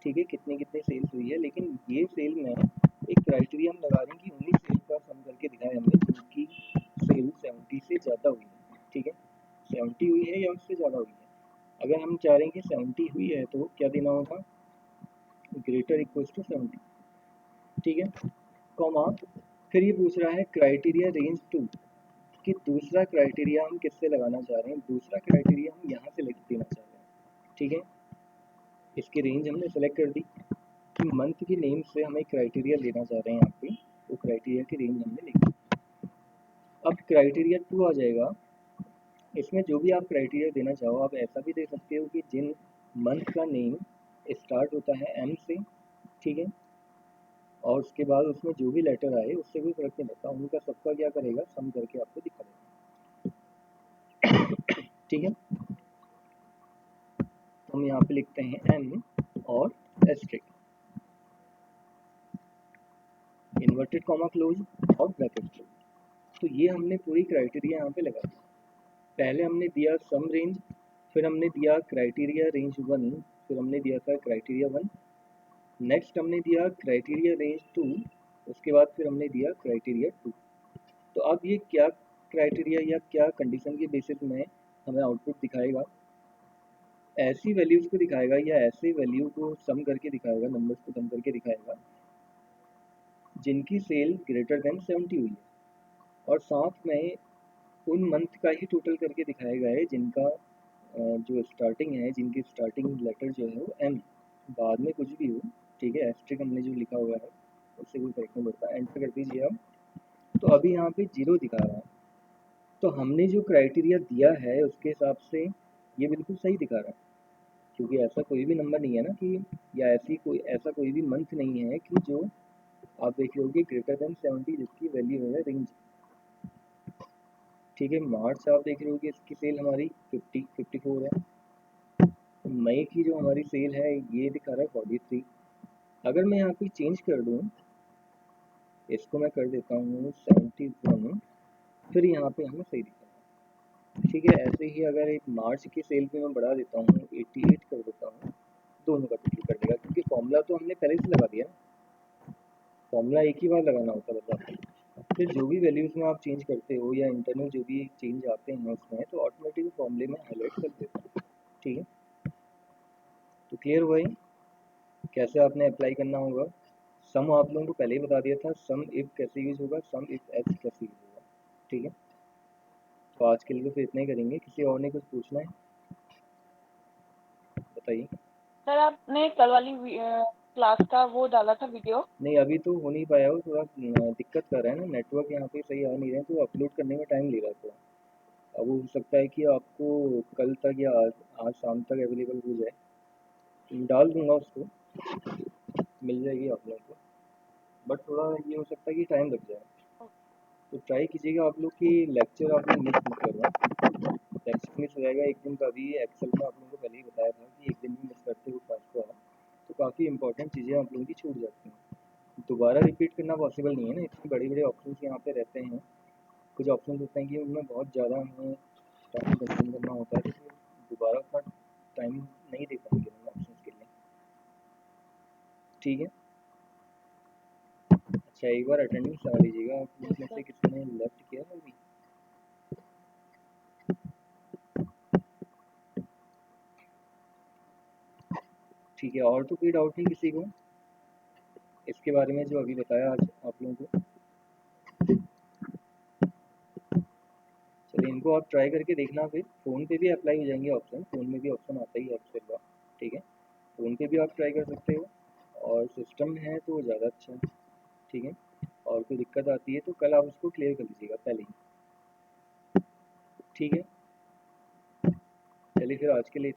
ठीक है, कितनी कितनी सेल्स हुई है, लेकिन ये सेल में एक क्राइटेरिया हम लगा रहे हैं कि उन्हीं सेल का सम करके दिखाएं हमने जिनकी सेल 70 से ज़्यादा हुई है, ठीक है। 70 हुई है या उससे ज़्यादा हुई है, अगर हम चाह रहे हैं कि 70 हुई है तो क्या देना होगा, ग्रेटर इक्वल टू 70, ठीक है, कॉमा। फिर ये पूछ रहा है क्राइटेरिया रेंज 2, कि दूसरा क्राइटेरिया हम किससे लगाना चाह रहे हैं, दूसरा क्राइटेरिया हम यहाँ से देना चाह रहे हैं, ठीक है। इसकी रेंज हमने सेलेक्ट कर दी कि मंथ की नेम से हमें क्राइटेरिया लेना चाह रहे हैं यहाँ पे, वो क्राइटेरिया की रेंज हमने लिखी। अब क्राइटेरिया 2 आ जाएगा इसमें जो भी आप क्राइटेरिया देना चाहो, आप ऐसा भी दे सकते हो कि जिन मंथ का नेम स्टार्ट होता है एम से, ठीक है, और उसके बाद उसमें जो भी लेटर आए उससे कोई फर्क नहीं पड़ता, उनका सबका क्या करेगा, सम करके आपको दिखा देगा। ठीक है, हम यहाँ पे लिखते हैं एम और एस्ट्रिक, इन्वर्टेड कॉमा क्लोज और ब्रैकेट क्लोज। तो ये हमने पूरी क्राइटेरिया यहाँ पे लगा दी। पहले हमने दिया सम रेंज, फिर हमने दिया क्राइटेरिया रेंज 1, फिर हमने दिया था क्राइटेरिया 1, नेक्स्ट हमने दिया क्राइटेरिया रेंज 2, उसके बाद फिर हमने दिया क्राइटेरिया 2। तो अब ये क्या क्राइटेरिया या क्या कंडीशन के बेसिस में हमें आउटपुट दिखाएगा, ऐसी वैल्यूज़ को दिखाएगा या ऐसे वैल्यू को सम करके दिखाएगा, नंबर्स को सम करके दिखाएगा जिनकी सेल ग्रेटर देन 70 हुई है, और साथ में उन मंथ का ही टोटल करके दिखाएगा है जिनका जो स्टार्टिंग है, जिनकी स्टार्टिंग लेटर जो है वो एम, बाद में कुछ भी हो, ठीक है, एस्ट्रिक हमने जो लिखा हुआ है उससे कोई फर्क नहीं पड़ता, एंटर कर दीजिए आप। तो अभी यहाँ पे 0 दिखा रहा है, तो हमने जो क्राइटेरिया दिया है उसके हिसाब से ये बिल्कुल सही दिखा रहा है, क्योंकि ऐसा कोई भी नंबर नहीं है ना कि, या ऐसा कोई भी मंथ नहीं है कि जो आप देख रहे होगे ग्रेटर देन 70 जिसकी वैल्यू है रेंज, ठीक है। मार्च आप देख रहे होगे इसकी सेल हमारी 54 है, मई की जो हमारी सेल है ये दिखा रहा है 43। अगर मैं यहाँ पे चेंज कर दूँ, इसको मैं कर देता हूँ 71, फिर यहाँ पे हमें सही दिखा रहा है, ठीक है। ऐसे ही अगर एक मार्च की सेल पे मैं बढ़ा देता हूँ 88 कर देता हूँ, दोनों का टोटल कर देगा, क्योंकि फॉर्मूला तो हमने पहले से लगा दिया ना, फॉर्मूला एक ही बार लगाना होता है बस आपको। फिर जो भी वैल्यूज़ में आप चेंज करते हो या इंटरनल जो भी चेंज आते हैं उसमें, तो ऑटोमेटिक फॉर्मूले में हाईलाइट कर देता है, ठीक है। तो क्लियर हुआ ही कैसे आपने अप्लाई करना होगा। सम आप लोगों को पहले ही बता दिया था, सम इफ कैसे यूज़ होगा, सम इफ एल्स कैसे यूज़ होगा, ठीक है। तो आज के लिए तो फिर इतना ही करेंगे, किसी और ने कुछ पूछना है बताइए। सर आपने कल वाली क्लास का वो डाला था वीडियो? नहीं अभी तो हो नहीं पाया, वो थोड़ा दिक्कत कर रहा है ना, नेटवर्क यहाँ पे सही आ नहीं रहे हैं, तो अपलोड करने में टाइम ले रहा है थोड़ा। अब वो हो सकता है कि आपको कल तक या आज शाम तक अवेलेबल हो जाए, डाल दूंगा उसको, मिल जाएगी आप लोगों को, बट थोड़ा ये हो सकता है कि टाइम लग जाए। तो ट्राई कीजिएगा आप लोग कि लेक्चर आप लोग मिस मत करना, लेक्चर मिस हो जाएगा एक दिन का। भी एक्सेल में आप लोगों को पहले ही बताया था कि एक दिन भी मिस करते हो क्लास को आप, तो काफ़ी इंपॉर्टेंट चीज़ें आप लोगों की छूट जाती हैं। दोबारा रिपीट करना पॉसिबल नहीं है ना, इतने बड़े बड़े ऑप्शन यहाँ पे रहते हैं, कुछ ऑप्शन होते हैं कि उनमें बहुत ज़्यादा हमें टाइम कंज्यूम करना होता है, तो फिर दोबारा उतना टाइम नहीं दे पाएंगे हम ऑप्शन के लिए, ठीक है। अच्छा एक बार अटेंडेंस लगा लीजिएगा, आप लोग में से किसी ने लेफ्ट किया है अभी? ठीक है, और तो कोई डाउट नहीं किसी को इसके बारे में जो अभी बताया आज आप लोगों को? चलिए इनको आप ट्राई करके देखना, फिर फ़ोन पे भी अप्लाई हो जाएंगे ऑप्शन, फ़ोन में भी ऑप्शन आता ही है एक्सेल का, ठीक है। फ़ोन पे भी आप ट्राई कर सकते हो, और सिस्टम में है तो ज़्यादा अच्छा है, ठीक है। और कोई दिक्कत आती है तो कल आप उसको क्लियर कर लीजिएगा पहले ही, ठीक है। चलिए फिर आज के लिए